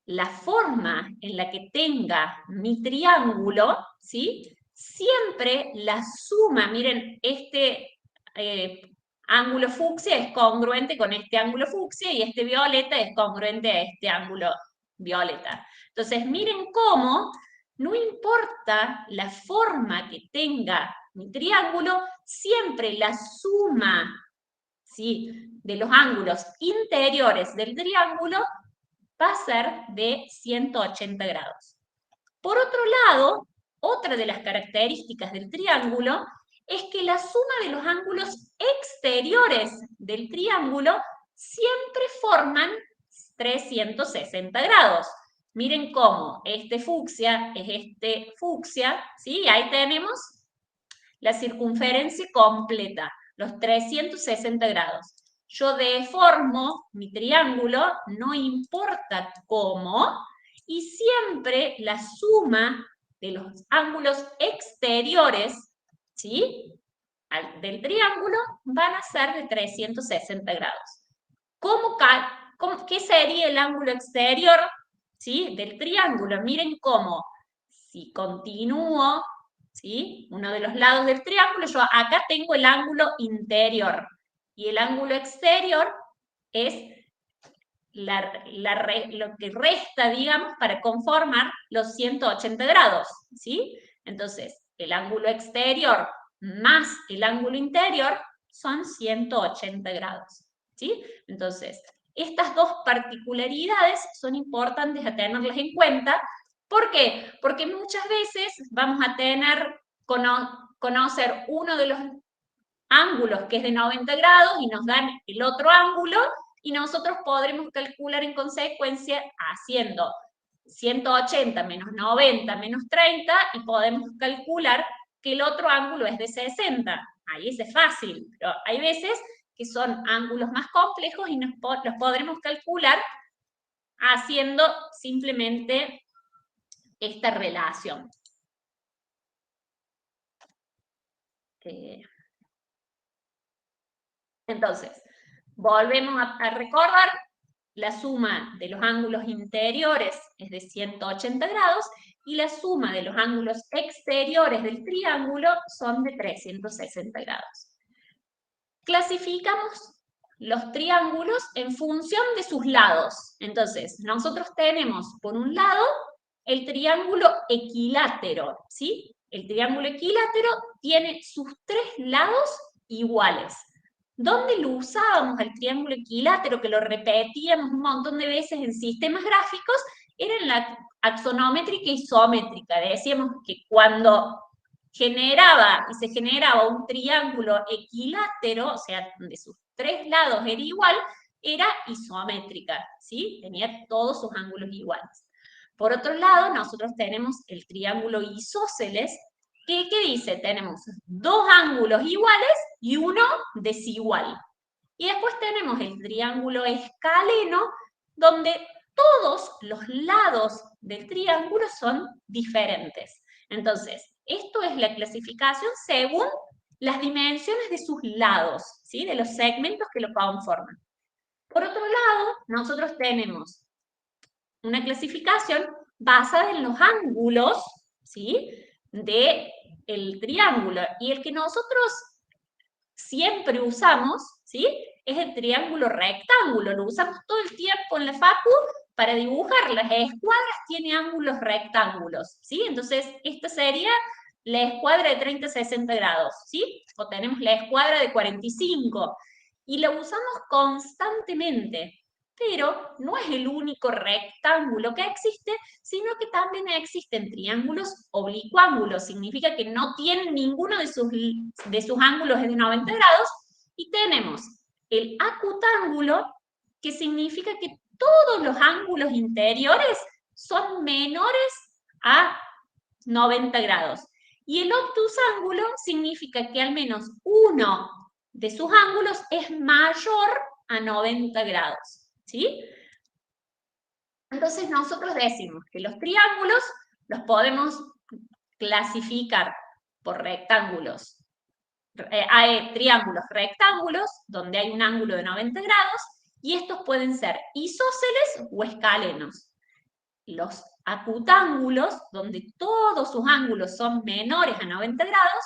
la forma en la que tenga mi triángulo, ¿sí?, siempre la suma, miren, este ángulo fucsia es congruente con este ángulo fucsia y este violeta es congruente a este ángulo violeta. Entonces, miren cómo no importa la forma que tenga mi triángulo, siempre la suma, ¿sí?, de los ángulos interiores del triángulo va a ser de 180 grados. Por otro lado, otra de las características del triángulo es que la suma de los ángulos exteriores del triángulo siempre forman 360 grados. Miren cómo este fucsia es este fucsia, ¿sí? Ahí tenemos la circunferencia completa, los 360 grados. Yo deformo mi triángulo, no importa cómo, y siempre la suma de los ángulos exteriores, ¿sí?, del triángulo van a ser de 360 grados. ¿Qué sería el ángulo exterior, ¿sí?, del triángulo? Miren cómo, si continúo, ¿sí?, uno de los lados del triángulo, yo acá tengo el ángulo interior, y el ángulo exterior es lo que resta, digamos, para conformar los 180 grados, ¿sí? Entonces, el ángulo exterior más el ángulo interior son 180 grados, ¿sí? Entonces, estas dos particularidades son importantes a tenerlas en cuenta. ¿Por qué? Porque muchas veces vamos a conocer uno de los ángulos que es de 90 grados y nos dan el otro ángulo, y nosotros podremos calcular en consecuencia haciendo 180 menos 90 menos 30 y podemos calcular que el otro ángulo es de 60. Ahí es fácil, pero hay veces que son ángulos más complejos y los podremos calcular haciendo simplemente esta relación. Entonces, volvemos a recordar, la suma de los ángulos interiores es de 180 grados y la suma de los ángulos exteriores del triángulo son de 360 grados. Clasificamos los triángulos en función de sus lados. Entonces, nosotros tenemos, por un lado, el triángulo equilátero, ¿sí? El triángulo equilátero tiene sus tres lados iguales. ¿Dónde lo usábamos al triángulo equilátero, que lo repetíamos un montón de veces en sistemas gráficos? Era en la axonométrica e isométrica. Decíamos que cuando se generaba un triángulo equilátero, o sea, donde sus tres lados era igual, era isométrica, ¿sí? Tenía todos sus ángulos iguales. Por otro lado, nosotros tenemos el triángulo isósceles, ¿qué dice? Tenemos dos ángulos iguales y uno desigual. Y después tenemos el triángulo escaleno, donde todos los lados del triángulo son diferentes. Entonces, esto es la clasificación según las dimensiones de sus lados, ¿sí?, de los segmentos que lo conforman. Por otro lado, nosotros tenemos una clasificación basada en los ángulos, ¿sí?, del triángulo. Y el que nosotros siempre usamos, ¿sí?, es el triángulo rectángulo. Lo usamos todo el tiempo en la facu para dibujar. Las escuadras tienen ángulos rectángulos, ¿sí? Entonces, esta sería la escuadra de 30-60 grados, ¿sí? O tenemos la escuadra de 45. Y la usamos constantemente. Pero no es el único rectángulo que existe, sino que también existen triángulos oblicuángulos. Significa que no tienen ninguno de sus ángulos de 90 grados. Y tenemos el acutángulo, que significa que todos los ángulos interiores son menores a 90 grados. Y el obtusángulo significa que al menos uno de sus ángulos es mayor a 90 grados. ¿Sí? Entonces nosotros decimos que los triángulos los podemos clasificar por rectángulos. Hay triángulos rectángulos, donde hay un ángulo de 90 grados, y estos pueden ser isósceles o escalenos. Los acutángulos, donde todos sus ángulos son menores a 90 grados,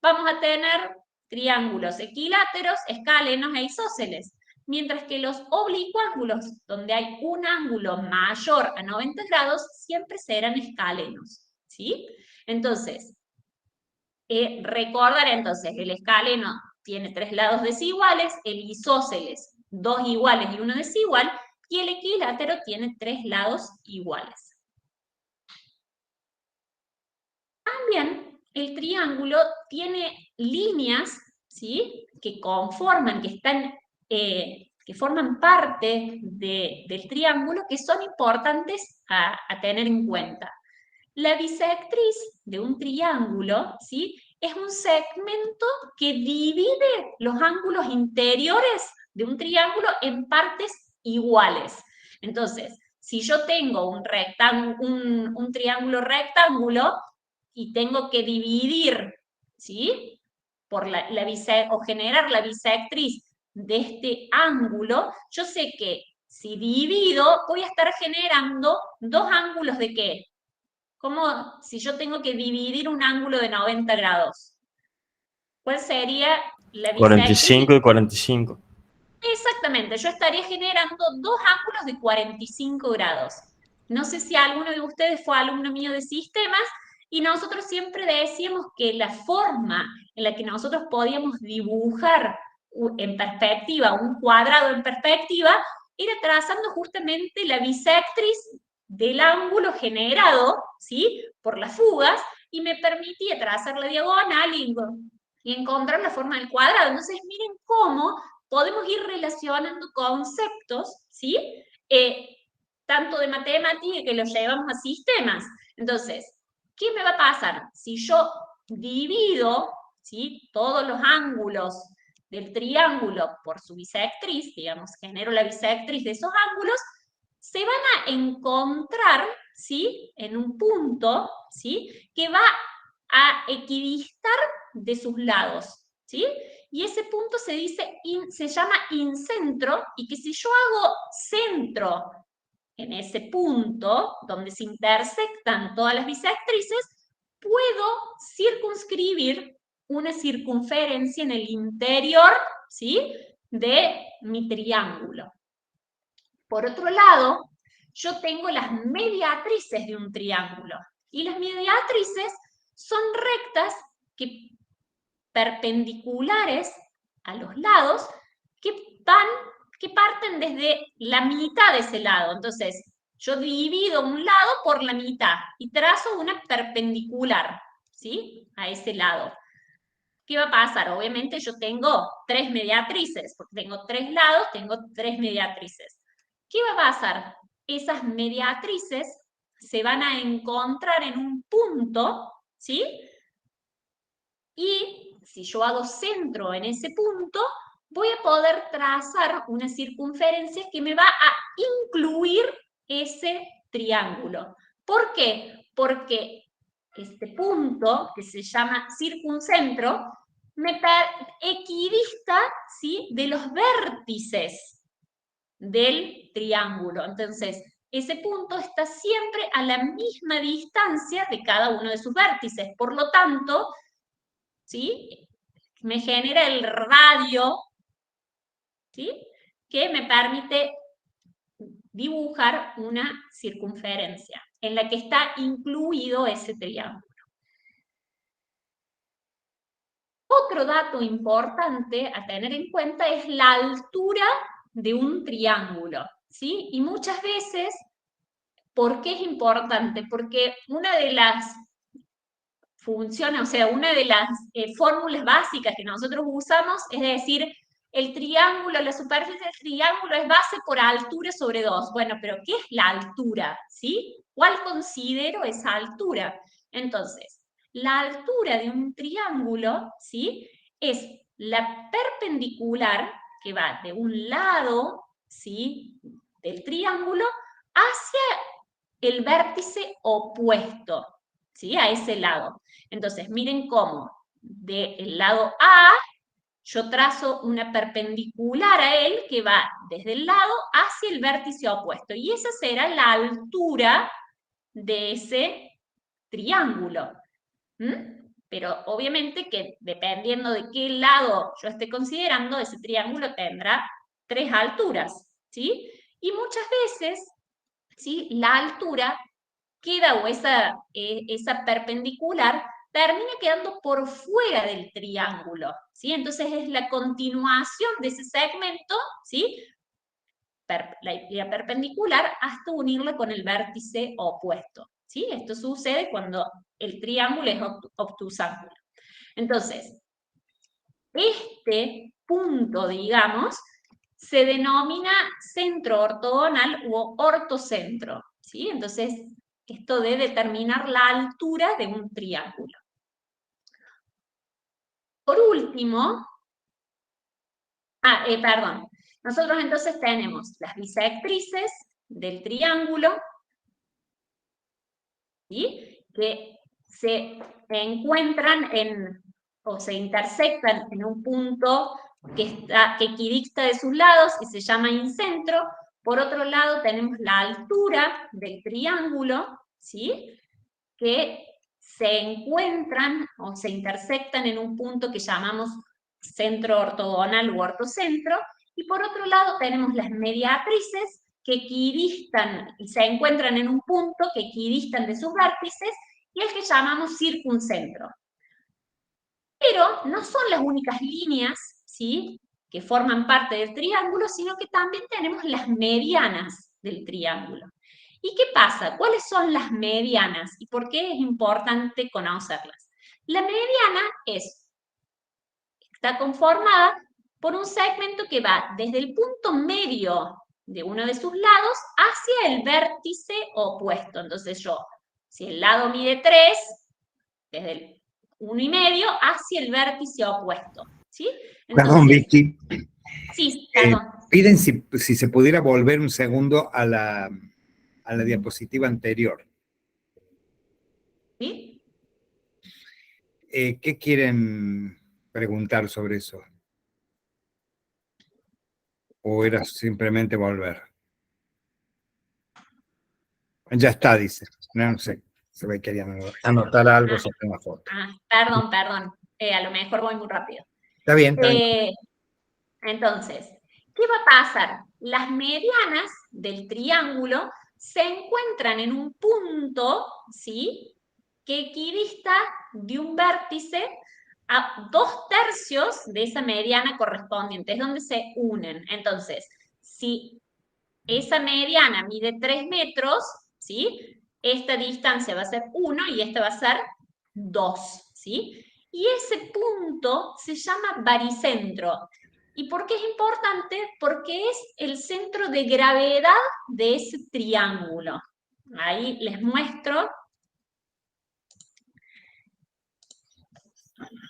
vamos a tener triángulos equiláteros, escalenos e isósceles. Mientras que los oblicuángulos, donde hay un ángulo mayor a 90 grados, siempre serán escalenos. ¿sí? Entonces, recordar entonces, el escaleno tiene 3 lados desiguales, el isósceles 2 iguales y 1 desigual, y el equilátero tiene 3 lados iguales. También el triángulo tiene líneas, ¿sí?, que conforman, que forman parte del triángulo, que son importantes a tener en cuenta. La bisectriz de un triángulo, ¿sí?, es un segmento que divide los ángulos interiores de un triángulo en partes iguales. Entonces, si yo tengo un triángulo rectángulo y tengo que dividir, ¿sí?, por o generar la bisectriz de este ángulo, yo sé que si divido voy a estar generando dos ángulos ¿de qué? Como si yo tengo que dividir un ángulo de 90 grados. ¿Cuál sería la bisectriz? 45 y 45. Exactamente, yo estaría generando dos ángulos de 45 grados. No sé si alguno de ustedes fue alumno mío de sistemas, y nosotros siempre decíamos que la forma en la que nosotros podíamos dibujar en perspectiva, un cuadrado en perspectiva, era trazando justamente la bisectriz del ángulo generado, ¿sí?, por las fugas, y me permitía trazar la diagonal y encontrar la forma del cuadrado. Entonces, miren cómo podemos ir relacionando conceptos, ¿sí?, tanto de matemática que los llevamos a sistemas. Entonces, ¿qué me va a pasar? Si yo divido, ¿sí?, todos los ángulos del triángulo por su bisectriz, digamos, genero la bisectriz de esos ángulos, se van a encontrar, ¿sí?, en un punto, ¿sí?, que va a equidistar de sus lados, ¿sí? Y ese punto se llama incentro, y que si yo hago centro en ese punto, donde se intersectan todas las bisectrices, puedo circunscribir una circunferencia en el interior, ¿sí?, de mi triángulo. Por otro lado, yo tengo las mediatrices de un triángulo, y las mediatrices son rectas perpendiculares a los lados que parten desde la mitad de ese lado. Entonces, yo divido un lado por la mitad y trazo una perpendicular, ¿sí?, a ese lado. ¿Qué va a pasar? Obviamente yo tengo 3 mediatrices, porque tengo 3 lados, tengo 3 mediatrices. ¿Qué va a pasar? Esas mediatrices se van a encontrar en un punto, ¿sí?, y si yo hago centro en ese punto, voy a poder trazar una circunferencia que me va a incluir ese triángulo. ¿Por qué? Porque este punto, que se llama circuncentro, me equidista, ¿sí?, de los vértices del triángulo. Entonces, ese punto está siempre a la misma distancia de cada uno de sus vértices. Por lo tanto, ¿sí?, me genera el radio, ¿sí?, que me permite dibujar una circunferencia en la que está incluido ese triángulo. Otro dato importante a tener en cuenta es la altura de un triángulo, ¿sí? Y muchas veces, ¿por qué es importante? Porque una de las funciones, o sea, una de las fórmulas básicas que nosotros usamos es decir, el triángulo, la superficie del triángulo es base por altura sobre 2. Bueno, pero ¿qué es la altura? ¿Sí? ¿Cuál considero esa altura? Entonces, la altura de un triángulo, ¿sí?, es la perpendicular que va de un lado, ¿sí?, del triángulo hacia el vértice opuesto, ¿sí?, a ese lado. Entonces, miren cómo del lado A yo trazo una perpendicular a él que va desde el lado hacia el vértice opuesto. Y esa será la altura de ese triángulo. Pero obviamente que dependiendo de qué lado yo esté considerando, ese triángulo tendrá 3 alturas, ¿sí? Y muchas veces, ¿sí?, la altura queda, o esa perpendicular, termina quedando por fuera del triángulo, ¿sí? Entonces es la continuación de ese segmento, ¿sí? La perpendicular hasta unirla con el vértice opuesto, ¿sí? Esto sucede cuando el triángulo es obtusángulo. Entonces, este punto, digamos, se denomina centro ortogonal u ortocentro, ¿sí? Entonces, esto de determinar la altura de un triángulo. Por último, perdón, nosotros entonces tenemos las bisectrices del triángulo, ¿sí? Que se encuentran o se intersectan en un punto que equidista de sus lados y se llama incentro. Por otro lado tenemos la altura del triángulo, ¿sí? Que se encuentran o se intersectan en un punto que llamamos centro ortogonal u ortocentro, y por otro lado tenemos las mediatrices que equidistan y se encuentran en un punto que equidistan de sus vértices, y el que llamamos circuncentro. Pero no son las únicas líneas, ¿sí?, que forman parte del triángulo, sino que también tenemos las medianas del triángulo. ¿Y qué pasa? ¿Cuáles son las medianas? ¿Y por qué es importante conocerlas? La mediana está conformada por un segmento que va desde el punto medio de uno de sus lados hacia el vértice opuesto. Entonces si el lado mide 3, desde el 1,5 hacia el vértice opuesto, ¿sí? Entonces, perdón, Vicky. Sí, perdón. Piden si se pudiera volver un segundo a la diapositiva anterior. ¿Sí? ¿Qué quieren preguntar sobre eso? ¿O era simplemente volver? Ya está, dice. No sé. Se ve que querían anotar algo sobre una foto. Perdón. A lo mejor voy muy rápido. Está bien. Entonces, ¿qué va a pasar? Las medianas del triángulo se encuentran en un punto, ¿sí?, que equidista de un vértice a 2/3 de esa mediana correspondiente, es donde se unen. Entonces, si esa mediana mide 3 metros, ¿sí?, esta distancia va a ser 1 y esta va a ser 2, ¿sí? Y ese punto se llama baricentro. ¿Y por qué es importante? Porque es el centro de gravedad de ese triángulo. Ahí les muestro.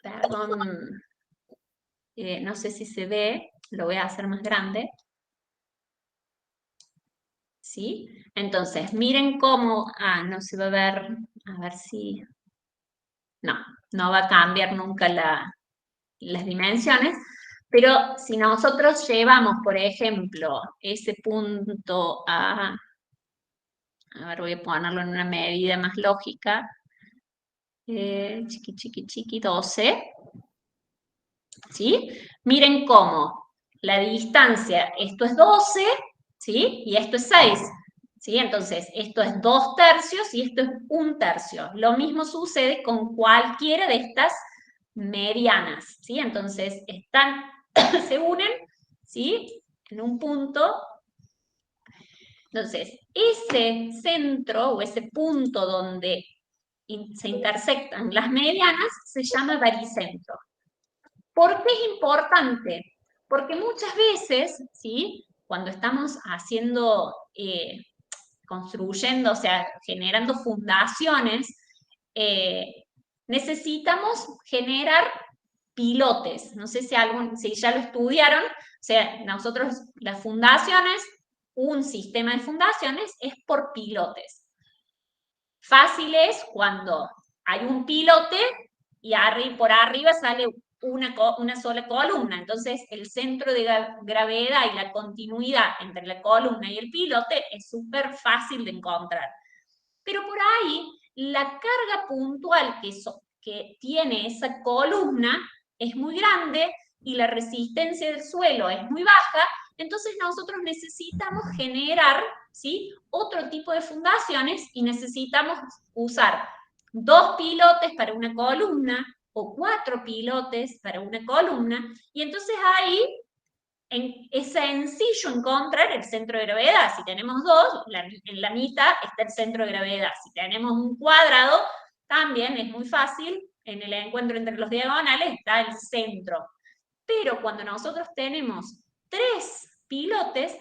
Perdón, no sé si se ve, lo voy a hacer más grande. ¿Sí? Entonces, miren cómo, no se va a ver si, no va a cambiar nunca las dimensiones, pero si nosotros llevamos, por ejemplo, ese punto a ver, voy a ponerlo en una medida más lógica, chiqui, 12, ¿sí? Miren cómo la distancia, esto es 12, ¿sí? Y esto es 6, ¿sí? Entonces, esto es 2/3 y esto es 1/3. Lo mismo sucede con cualquiera de estas medianas, ¿sí? Entonces, se unen, ¿sí?, en un punto. Entonces, ese centro o ese punto donde se intersectan las medianas se llama baricentro. ¿Por qué es importante? Porque muchas veces, ¿sí?, cuando estamos construyendo, o sea, generando fundaciones, necesitamos generar pilotes. No sé si ya lo estudiaron. O sea, nosotros las fundaciones, un sistema de fundaciones es por pilotes. Fácil es cuando hay un pilote y por arriba sale una sola columna. Entonces, el centro de gravedad y la continuidad entre la columna y el pilote es súper fácil de encontrar. Pero por ahí, la carga puntual que tiene esa columna es muy grande y la resistencia del suelo es muy baja. Entonces, nosotros necesitamos generar, ¿sí? Otro tipo de fundaciones y necesitamos usar 2 pilotes para una columna o 4 pilotes para una columna, y entonces ahí es sencillo encontrar el centro de gravedad. Si tenemos 2, en la mitad está el centro de gravedad. Si tenemos un cuadrado, también es muy fácil, en el encuentro entre los diagonales está el centro. Pero cuando nosotros tenemos 3 pilotes,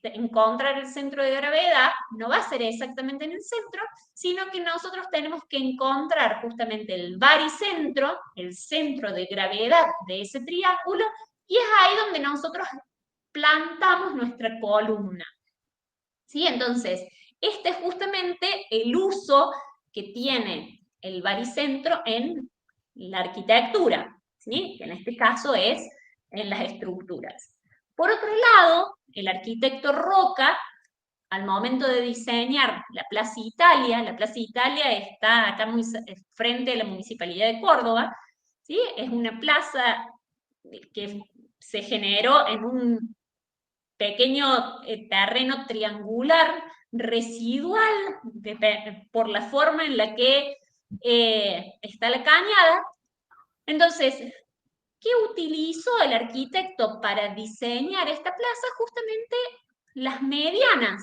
encontrar el centro de gravedad no va a ser exactamente en el centro, sino que nosotros tenemos que encontrar justamente el baricentro, el centro de gravedad de ese triángulo, y es ahí donde nosotros plantamos nuestra columna. ¿Sí? Entonces, este es justamente el uso que tiene el baricentro en la arquitectura, ¿sí? Que en este caso es en las estructuras. Por otro lado, el arquitecto Roca, al momento de diseñar la Plaza Italia está acá muy frente a la Municipalidad de Córdoba, ¿sí? Es una plaza que se generó en un pequeño terreno triangular residual por la forma en la que está la cañada. Entonces, ¿qué utilizó el arquitecto para diseñar esta plaza? Justamente las medianas.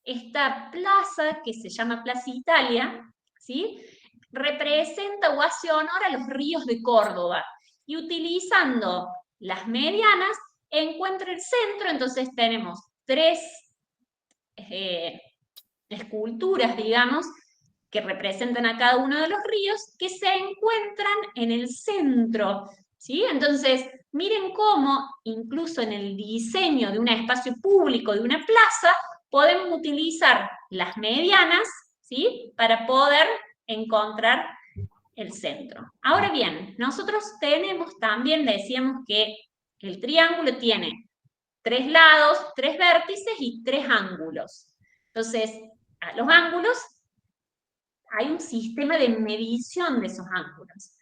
Esta plaza, que se llama Plaza Italia, ¿sí? Representa o hace honor a los ríos de Córdoba. Y utilizando las medianas, encuentra el centro. Entonces tenemos 3 esculturas, digamos, que representan a cada uno de los ríos, que se encuentran en el centro, ¿sí? Entonces, miren cómo, incluso en el diseño de un espacio público, de una plaza, podemos utilizar las medianas, ¿sí? Para poder encontrar el centro. Ahora bien, nosotros tenemos también, decíamos que el triángulo tiene 3 lados, 3 vértices y 3 ángulos. Entonces, a los ángulos hay un sistema de medición de esos ángulos.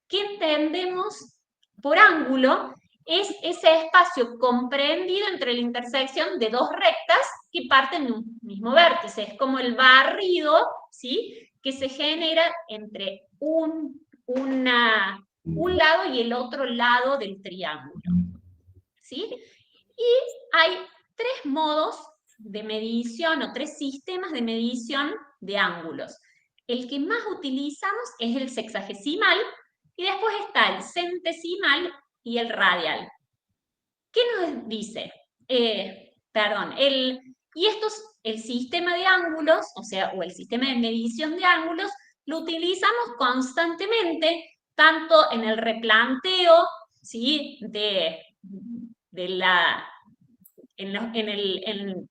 ¿Qué entendemos por ángulo? Es ese espacio comprendido entre la intersección de 2 rectas que parten de un mismo vértice. Es como el barrido, ¿sí? Que se genera entre un lado y el otro lado del triángulo, ¿sí? Y hay 3 modos de medición o 3 sistemas de medición de ángulos. El que más utilizamos es el sexagesimal, y después está el centesimal y el radial. ¿Qué nos dice? El sistema de ángulos, o el sistema de medición de ángulos, lo utilizamos constantemente, tanto en el replanteo, ¿sí?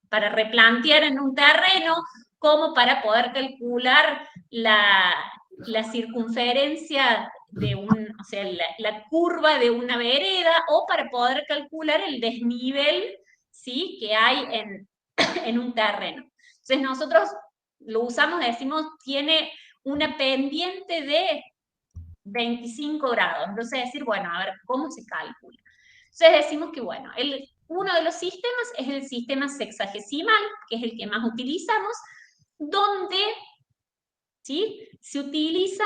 Para replantear en un terreno, como para poder calcular la circunferencia de la curva de una vereda, o para poder calcular el desnivel, ¿sí? Que hay en un terreno. Entonces nosotros lo usamos, decimos, tiene una pendiente de 25 grados. Entonces decir, bueno, a ver, ¿cómo se calcula? Entonces decimos que, bueno, uno de los sistemas es el sistema sexagesimal, que es el que más utilizamos, donde, ¿sí? Se utiliza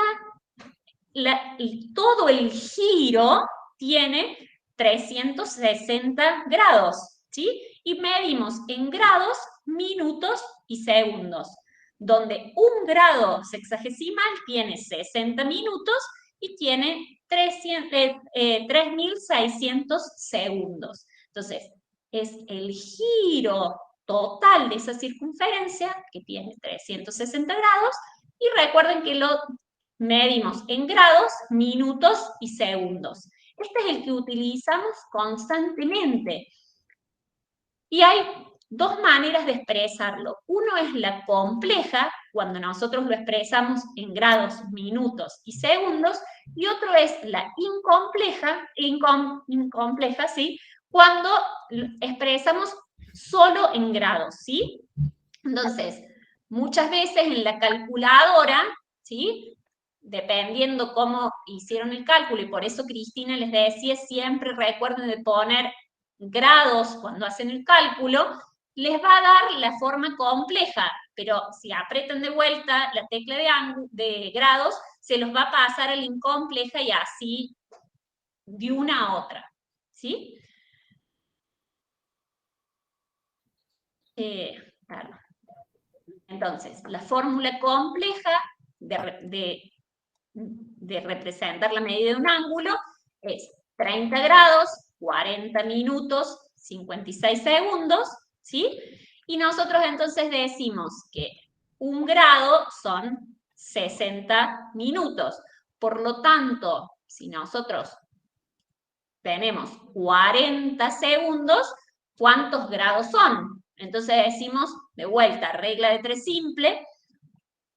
todo el giro tiene 360 grados, ¿sí? Y medimos en grados, minutos y segundos, donde un grado sexagesimal tiene 60 minutos y tiene 3.600 segundos. Entonces, es el giro total de esa circunferencia, que tiene 360 grados, y recuerden que lo medimos en grados, minutos y segundos. Este es el que utilizamos constantemente. Y hay 2 maneras de expresarlo. Uno es la compleja, cuando nosotros lo expresamos en grados, minutos y segundos, y otro es la incompleja, ¿sí? Cuando expresamos solo en grados, ¿sí? Entonces, muchas veces en la calculadora, ¿sí? Dependiendo cómo hicieron el cálculo, y por eso Cristina les decía, siempre recuerden de poner grados cuando hacen el cálculo, les va a dar la forma compleja, pero si apretan de vuelta la tecla de grados, se los va a pasar a la incompleja y así de una a otra, ¿sí? Claro. Entonces, la fórmula compleja de representar la medida de un ángulo es 30 grados, 40 minutos, 56 segundos, ¿sí? Y nosotros entonces decimos que 1 grado son 60 minutos. Por lo tanto, si nosotros tenemos 40 segundos, ¿cuántos grados son? Entonces decimos, de vuelta, regla de 3 simple,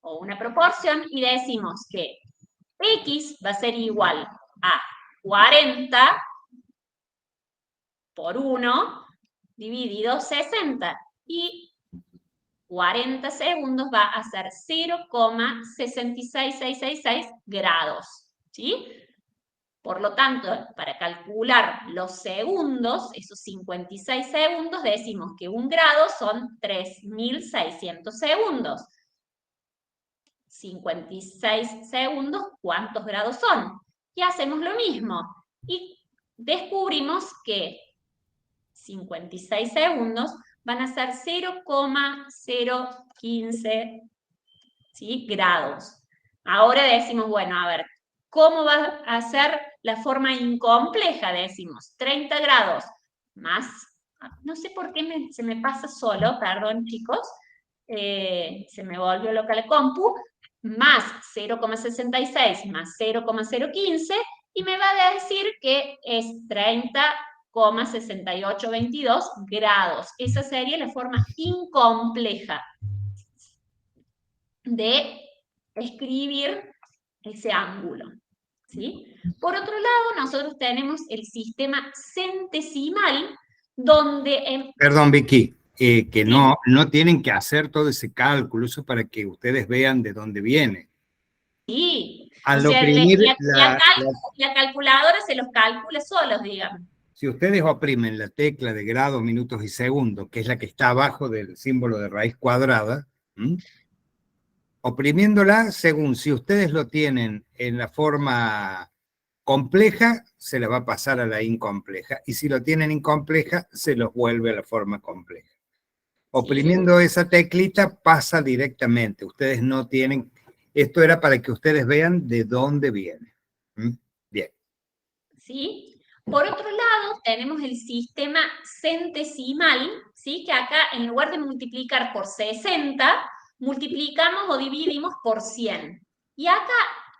o una proporción, y decimos que X va a ser igual a 40 por 1 dividido 60. Y 40 segundos va a ser 0,66666 grados. ¿Sí? Por lo tanto, para calcular los segundos, esos 56 segundos, decimos que 1 grado son 3600 segundos. 56 segundos, ¿cuántos grados son? Y hacemos lo mismo. Y descubrimos que 56 segundos van a ser 0,015, ¿sí? grados. Ahora decimos, bueno, a ver, ¿cómo va a ser la forma incompleja? Decimos 30 grados más, no sé por qué se me pasa solo, perdón chicos, se me volvió loca la compu, más 0,66 más 0,015, y me va a decir que es 30,6822 grados. Esa sería la forma incompleja de escribir ese ángulo. ¿Sí? Por otro lado, nosotros tenemos el sistema centesimal, donde... Perdón, Vicky, que no tienen que hacer todo ese cálculo, eso para que ustedes vean de dónde viene. Sí, Al o sea, oprimir la calculadora se los calcula solos, digamos. Si ustedes oprimen la tecla de grados, minutos y segundos, que es la que está abajo del símbolo de raíz cuadrada, oprimiéndola, según si ustedes lo tienen en la forma compleja, se la va a pasar a la incompleja, y si lo tienen incompleja, se los vuelve a la forma compleja. Oprimiendo esa teclita pasa directamente, ustedes no tienen, esto era para que ustedes vean de dónde viene. Bien. ¿Sí? Por otro lado, tenemos el sistema centesimal, ¿sí? Que acá, en lugar de multiplicar por 60, multiplicamos o dividimos por 100. Y acá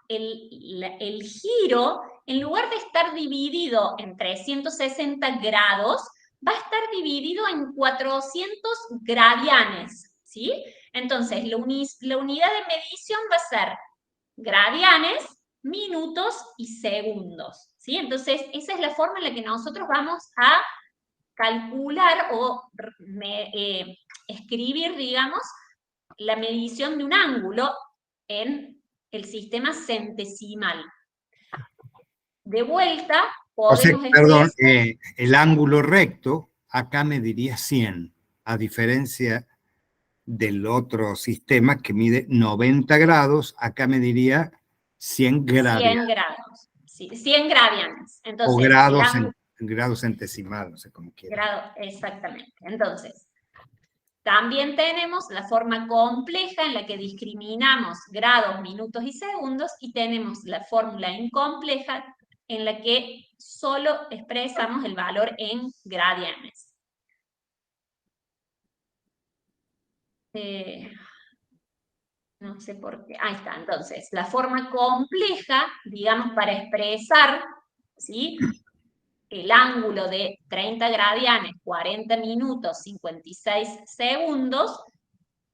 el giro, en lugar de estar dividido en 360 grados, va a estar dividido en 400 gradianes, ¿sí? Entonces, la unidad de medición va a ser gradianes, minutos y segundos, ¿sí? Entonces, esa es la forma en la que nosotros vamos a calcular o escribir, digamos, la medición de un ángulo en el sistema centesimal. De vuelta, podemos perdón, el ángulo recto acá mediría 100, a diferencia del otro sistema que mide 90 grados, acá mediría 100 grados. 100 grados, sí, 100 gradianes. Entonces, o grados centesimales, no sé cómo quieran. Exactamente. Entonces, también tenemos la forma compleja en la que discriminamos grados, minutos y segundos, y tenemos la fórmula incompleja en la que solo expresamos el valor en gradianes. No sé por qué. Ahí está. Entonces, la forma compleja, digamos, para expresar, ¿sí?, el ángulo de 30 gradianes, 40 minutos, 56 segundos,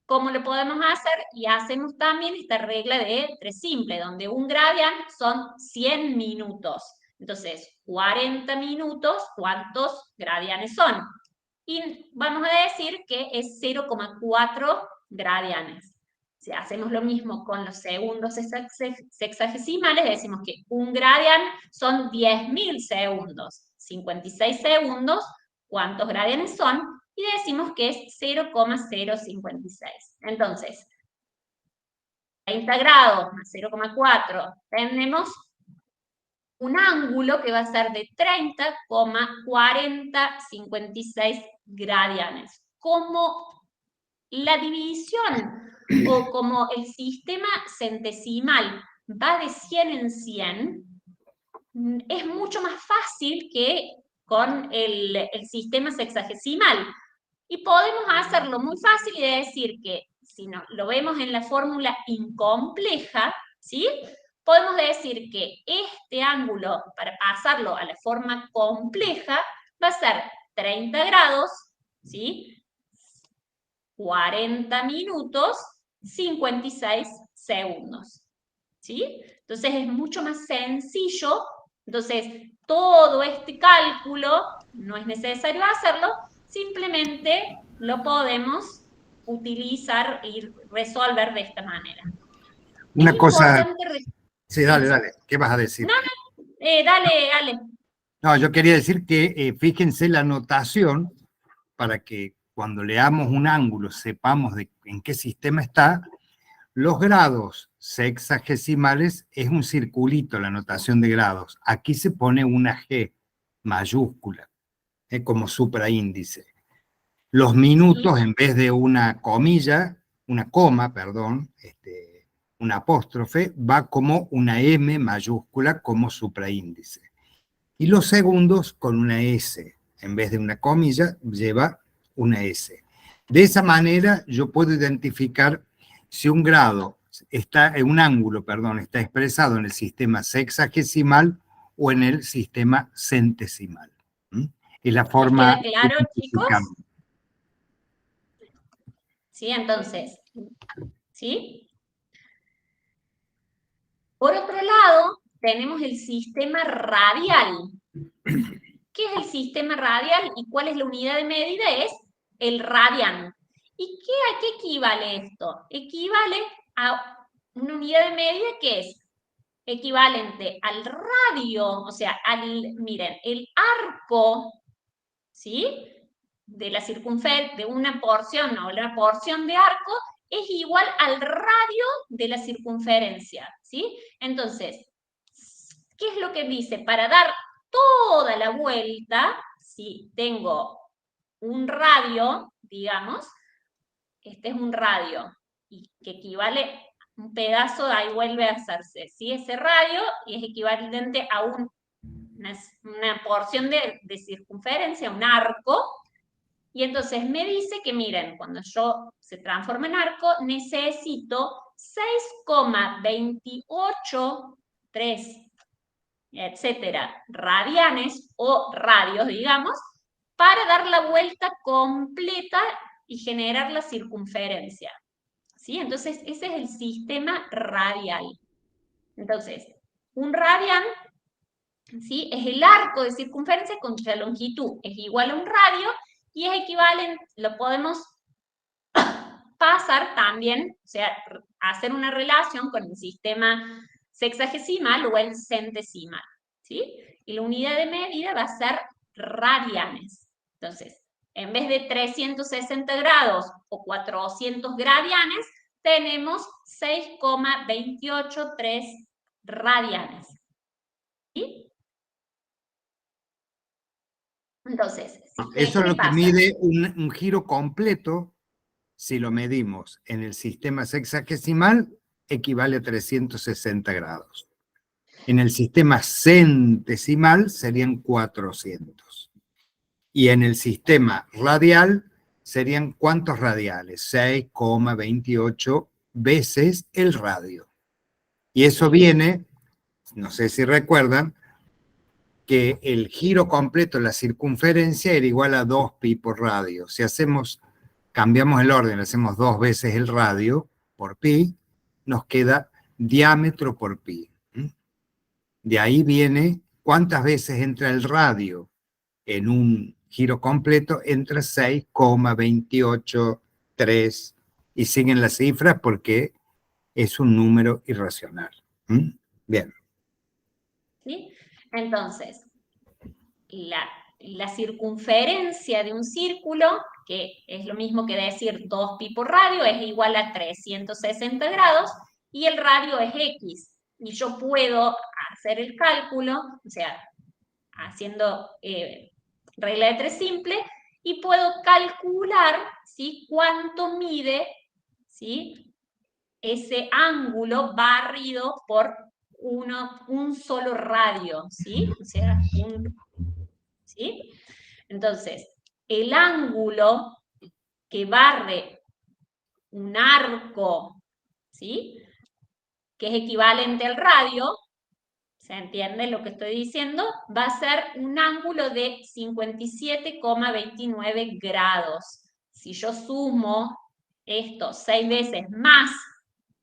¿cómo lo podemos hacer? Y hacemos también esta regla de 3 simple, donde 1 gradian son 100 minutos. Entonces, 40 minutos, ¿cuántos gradianes son? Y vamos a decir que es 0,4 gradianes. Si hacemos lo mismo con los segundos sexagesimales, decimos que 1 gradian son 10.000 segundos. 56 segundos, ¿cuántos gradianes son? y decimos que es 0,056. Entonces, 30 grados más 0,4, tenemos un ángulo que va a ser de 30,4056 gradianes. Como la división o como el sistema centesimal va de 100 en 100, es mucho más fácil que con el sistema sexagesimal. Y podemos hacerlo muy fácil y decir que, si no, lo vemos en la fórmula incompleja, ¿sí? Podemos decir que este ángulo, para pasarlo a la forma compleja, va a ser 30 grados, ¿sí? 40 minutos, 56 segundos, ¿sí? Entonces es mucho más sencillo. Entonces, todo este cálculo no es necesario hacerlo, simplemente lo podemos utilizar y resolver de esta manera. Una Es cosa. importante Sí, dale, dale. ¿Qué vas a decir? No, dale, Ale. No, yo quería decir que fíjense la notación para que cuando leamos un ángulo sepamos en qué sistema está. Los grados sexagesimales es un circulito, la notación de grados. Aquí se pone una G mayúscula, como supraíndice. Los minutos, en vez de una comilla, una coma, perdón, una apóstrofe, va como una M mayúscula como supraíndice. Y los segundos con una S. En vez de una comilla, lleva una S. De esa manera yo puedo identificar si un grado un ángulo, perdón, está expresado en el sistema sexagesimal o en el sistema centesimal. Es la forma. ¿Les queda claro, chicos? Sí, entonces, ¿sí? Por otro lado, tenemos el sistema radial. ¿Qué es el sistema radial y cuál es la unidad de medida? Es el radian. ¿Y a qué equivale esto? Equivale a una unidad de medida que es equivalente al radio, o sea, miren, el arco, ¿sí? De la circunferencia, de una porción o la porción de arco, es igual al radio de la circunferencia, ¿sí? Entonces, ¿qué es lo que dice? Para dar toda la vuelta, si tengo un radio, digamos, este es un radio, y que equivale un pedazo, ahí vuelve a hacerse, ¿sí? Ese radio, y es equivalente a una porción de circunferencia, un arco, y entonces me dice que, miren, cuando yo se transforma en arco, necesito 6,283, etcétera, radianes o radios, digamos, para dar la vuelta completa y generar la circunferencia. ¿Sí? Entonces, ese es el sistema radial. Entonces, un radian, ¿sí? Es el arco de circunferencia cuya longitud es igual a un radio y es equivalente, lo podemos pasar también, o sea, hacer una relación con el sistema sexagesimal o el centesimal, ¿sí? Y la unidad de medida va a ser radianes. Entonces, en vez de 360 grados o 400 gradianes, tenemos 6,283 radianes. ¿Sí? Entonces, eso es ¿qué lo que pasa? mide un giro completo. Si lo medimos en el sistema sexagesimal, equivale a 360 grados. En el sistema centesimal serían 400. Y en el sistema radial serían ¿cuántos radiales? 6,28 veces el radio. Y eso viene, no sé si recuerdan, que el giro completo de la circunferencia era igual a 2pi por radio. Si cambiamos el orden, hacemos 2 veces el radio por pi, nos queda diámetro por pi. De ahí viene cuántas veces entra el radio en un giro completo, entra 6,283 y siguen las cifras porque es un número irracional. Bien. ¿Sí? Entonces, la circunferencia de un círculo que es lo mismo que decir 2pi por radio, es igual a 360 grados, y el radio es x. Y yo puedo hacer el cálculo, o sea, haciendo regla de 3 simple, y puedo calcular, ¿sí?, cuánto mide, ¿sí?, ese ángulo barrido por un solo radio, ¿sí? O sea, ¿sí? Entonces, el ángulo que barre un arco, ¿sí?, que es equivalente al radio, ¿se entiende lo que estoy diciendo? Va a ser un ángulo de 57,29 grados. Si yo sumo esto 6 veces más,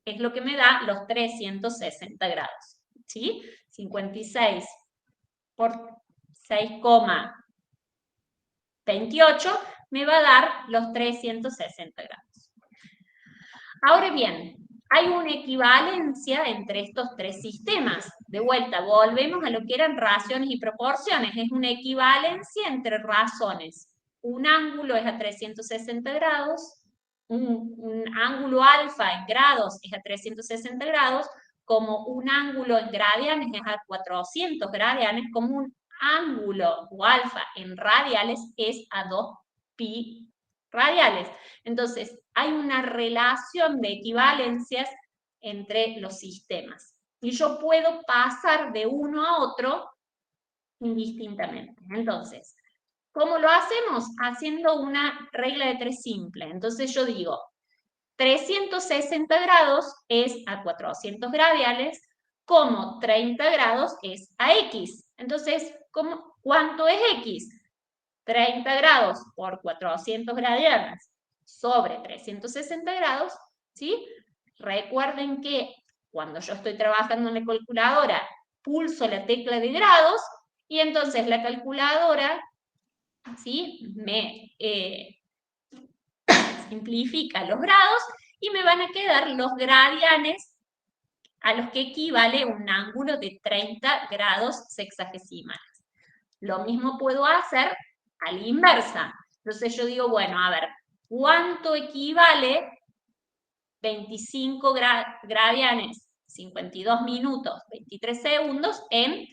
es lo que me da los 360 grados. ¿Sí? 56 por 6,28 me va a dar los 360 grados. Ahora bien, hay una equivalencia entre estos tres sistemas. De vuelta, volvemos a lo que eran razones y proporciones. Es una equivalencia entre razones. Un ángulo es a 360 grados, un ángulo alfa en grados es a 360 grados, como un ángulo en gradianes es a 400 gradianes, como un ángulo o alfa en radiales es a 2pi radiales. Entonces, hay una relación de equivalencias entre los sistemas. Y yo puedo pasar de uno a otro indistintamente. Entonces, ¿cómo lo hacemos? Haciendo una regla de 3 simple. Entonces yo digo, 360 grados es a 400 gradiales, como 30 grados es a x. Entonces, ¿cuánto es x? 30 grados por 400 gradianes sobre 360 grados, ¿sí? Recuerden que cuando yo estoy trabajando en la calculadora, pulso la tecla de grados y entonces la calculadora, ¿sí?, me simplifica los grados y me van a quedar los gradianes a los que equivale un ángulo de 30 grados sexagesimales. Lo mismo puedo hacer a la inversa. Entonces yo digo, bueno, a ver, ¿cuánto equivale 25 gradianes, 52 minutos, 23 segundos en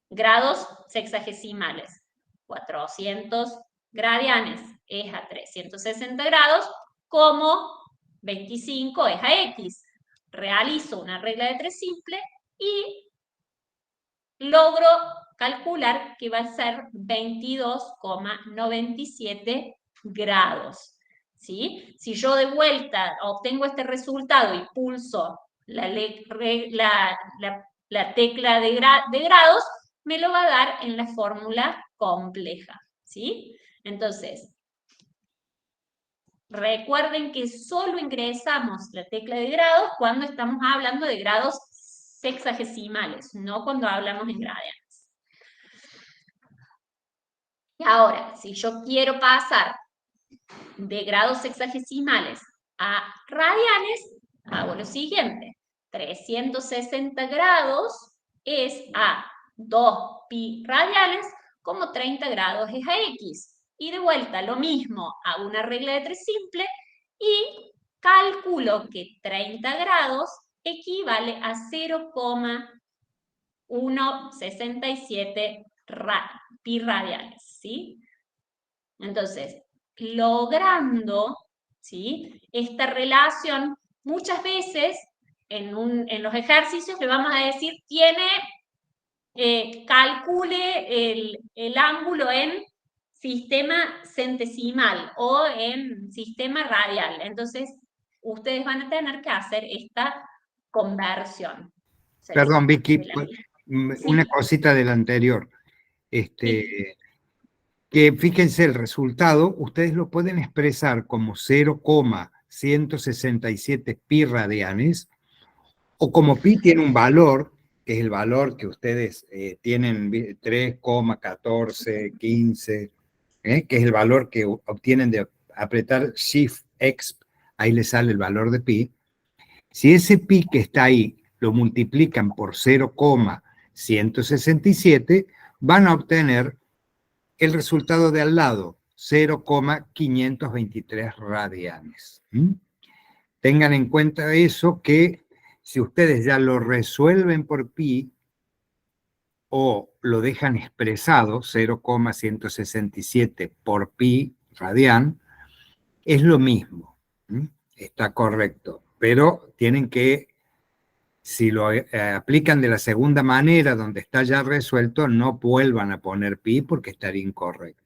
grados sexagesimales? 400 gradianes es a 360 grados, como 25 es a x. Realizo una regla de 3 simple y logro calcular que va a ser 22,97 grados. ¿Sí? Si yo de vuelta obtengo este resultado y pulso la tecla de grados, me lo va a dar en la fórmula compleja. ¿Sí? Entonces, recuerden que solo ingresamos la tecla de grados cuando estamos hablando de grados sexagesimales, no cuando hablamos en gradianes. Y ahora, si yo quiero pasar de grados sexagesimales a radianes, hago lo siguiente. 360 grados es a 2pi radianes, como 30 grados es a x. Y de vuelta, lo mismo, hago una regla de 3 simple y calculo que 30 grados equivale a 0,167 pi radianes, ¿sí? Entonces, logrando, ¿sí?, esta relación, muchas veces en los ejercicios le vamos a decir, calcule el ángulo en sistema centesimal o en sistema radial. Entonces, ustedes van a tener que hacer esta conversión. Perdón, Vicky, una Sí. cosita del anterior. Que fíjense el resultado, ustedes lo pueden expresar como 0,167 pi radianes, o como pi tiene un valor, que es el valor que ustedes tienen, 3,1415, que es el valor que obtienen de apretar Shift X, ahí les sale el valor de pi. Si ese pi que está ahí lo multiplican por 0,167, van a obtener el resultado de al lado, 0,523 radianes. Tengan en cuenta eso, que si ustedes ya lo resuelven por pi o lo dejan expresado, 0,167 por pi radian, es lo mismo. Está correcto, pero tienen que, si lo aplican de la segunda manera, donde está ya resuelto, no vuelvan a poner pi porque estaría incorrecto.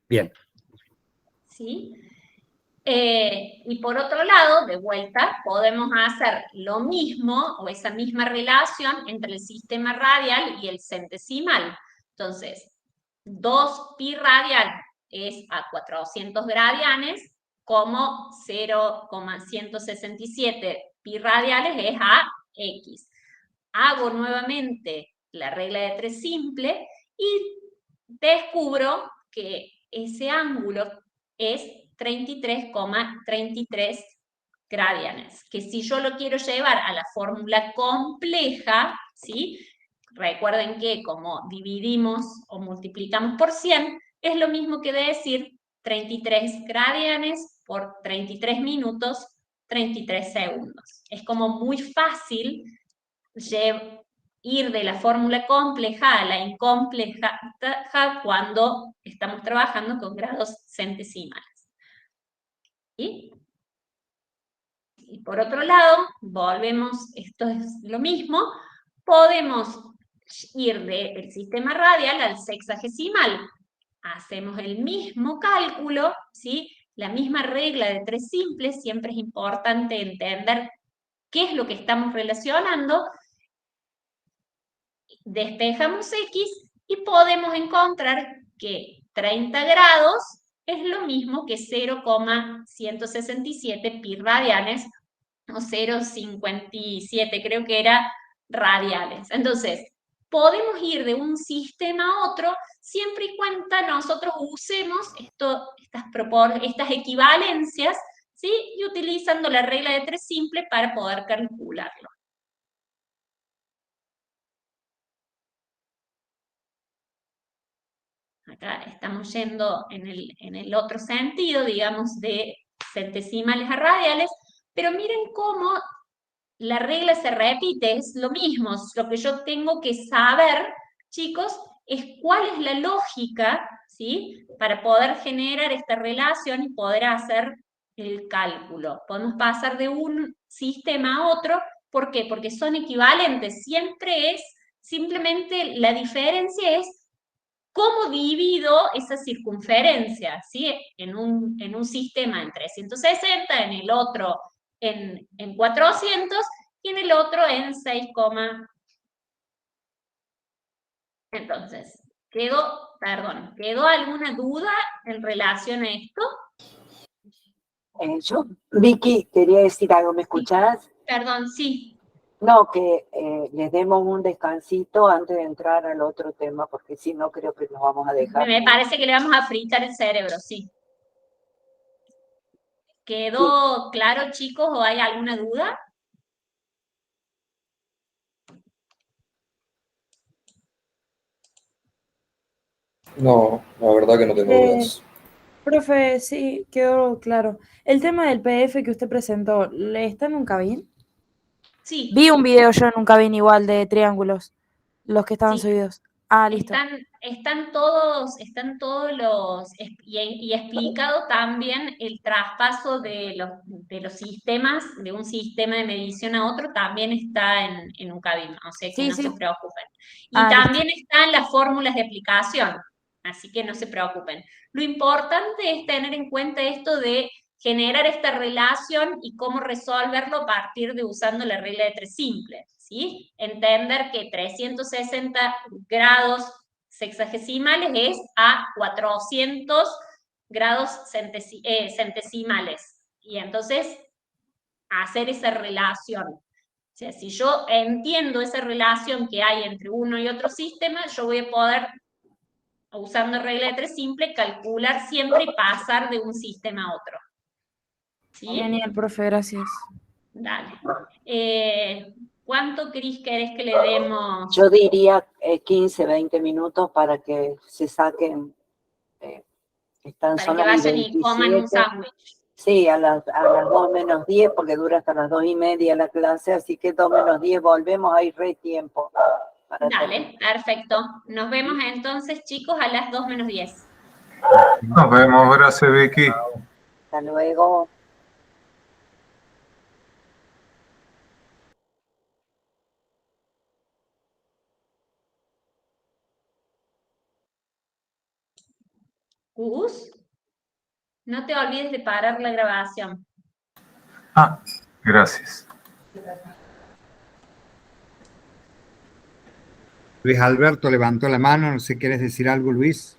Bien. ¿Sí? Y por otro lado, de vuelta, podemos hacer lo mismo o esa misma relación entre el sistema radial y el centesimal. Entonces, 2 pi radial es a 400 gradianes, como 0,167 pi radiales es a x. Hago nuevamente la regla de 3 simple y descubro que ese ángulo es 33,33 gradianes, que si yo lo quiero llevar a la fórmula compleja, ¿sí? Recuerden que como dividimos o multiplicamos por 100, es lo mismo que decir 33 gradianes por 33 minutos, 33 segundos. Es como muy fácil ir de la fórmula compleja a la incompleja cuando estamos trabajando con grados centesimales. ¿Sí? Y por otro lado, volvemos, esto es lo mismo, podemos ir del sistema radial al sexagesimal. Hacemos el mismo cálculo, ¿sí? La misma regla de 3 simples, siempre es importante entender qué es lo que estamos relacionando. Despejamos X y podemos encontrar que 30 grados es lo mismo que 0,167 pi radianes o 0,57 creo que era radiales. Entonces, podemos ir de un sistema a otro siempre y cuando nosotros usemos estas equivalencias, ¿sí? Y utilizando la regla de 3 simple para poder calcularlo. Acá estamos yendo en el otro sentido, digamos, de centesimales a radiales, pero miren cómo la regla se repite, es lo mismo. Lo que yo tengo que saber, chicos, es cuál es la lógica, ¿sí? Para poder generar esta relación y poder hacer el cálculo. Podemos pasar de un sistema a otro, ¿por qué? Porque son equivalentes, simplemente la diferencia es cómo divido esa circunferencia, ¿sí? En un sistema en 360, en el otro en 400 y en el otro en 6, entonces, ¿quedó alguna duda en relación a esto? Vicky, quería decir algo, ¿me escuchás? Perdón, sí. No, que les demos un descansito antes de entrar al otro tema, porque si no creo que nos vamos a dejar. Me parece que le vamos a fritar el cerebro, sí. ¿Quedó claro, chicos, o hay alguna duda? No, la verdad que no tengo dudas. Profe, sí, quedó claro. El tema del PDF que usted presentó, ¿le está en un cabín? Sí. Vi un video yo en un cabín igual de triángulos, los que estaban subidos. Ah, listo. Están todos los, y explicado también el traspaso de los sistemas, de un sistema de medición a otro, también está en un cabín, o sea que no se preocupen. Y también están las fórmulas de aplicación, así que no se preocupen. Lo importante es tener en cuenta esto de generar esta relación y cómo resolverlo a partir de usando la regla de 3 simple, ¿sí? Entender que 360 grados sexagesimales es a 400 grados centesimales. Y entonces, hacer esa relación. O sea, si yo entiendo esa relación que hay entre uno y otro sistema, yo voy a poder, usando regla de 3 simple, calcular siempre y pasar de un sistema a otro. ¿Sí? Genial, profe, gracias. Dale. ¿Cuánto, Cris, querés que le demos? Yo diría 15, 20 minutos para que se saquen Están Para son que las vayan y coman un 27. sándwich. Sí, a las 2 menos 10, porque dura hasta las 2:30 la clase, así que 2 menos 10 volvemos, hay re tiempo. Para Dale, perfecto. Nos vemos entonces, chicos, a las 2 menos 10. Nos vemos, gracias Vicky. Hasta luego. Gus, no te olvides de parar la grabación. Ah, gracias. Luis Alberto levantó la mano, no sé, ¿quieres decir algo, Luis?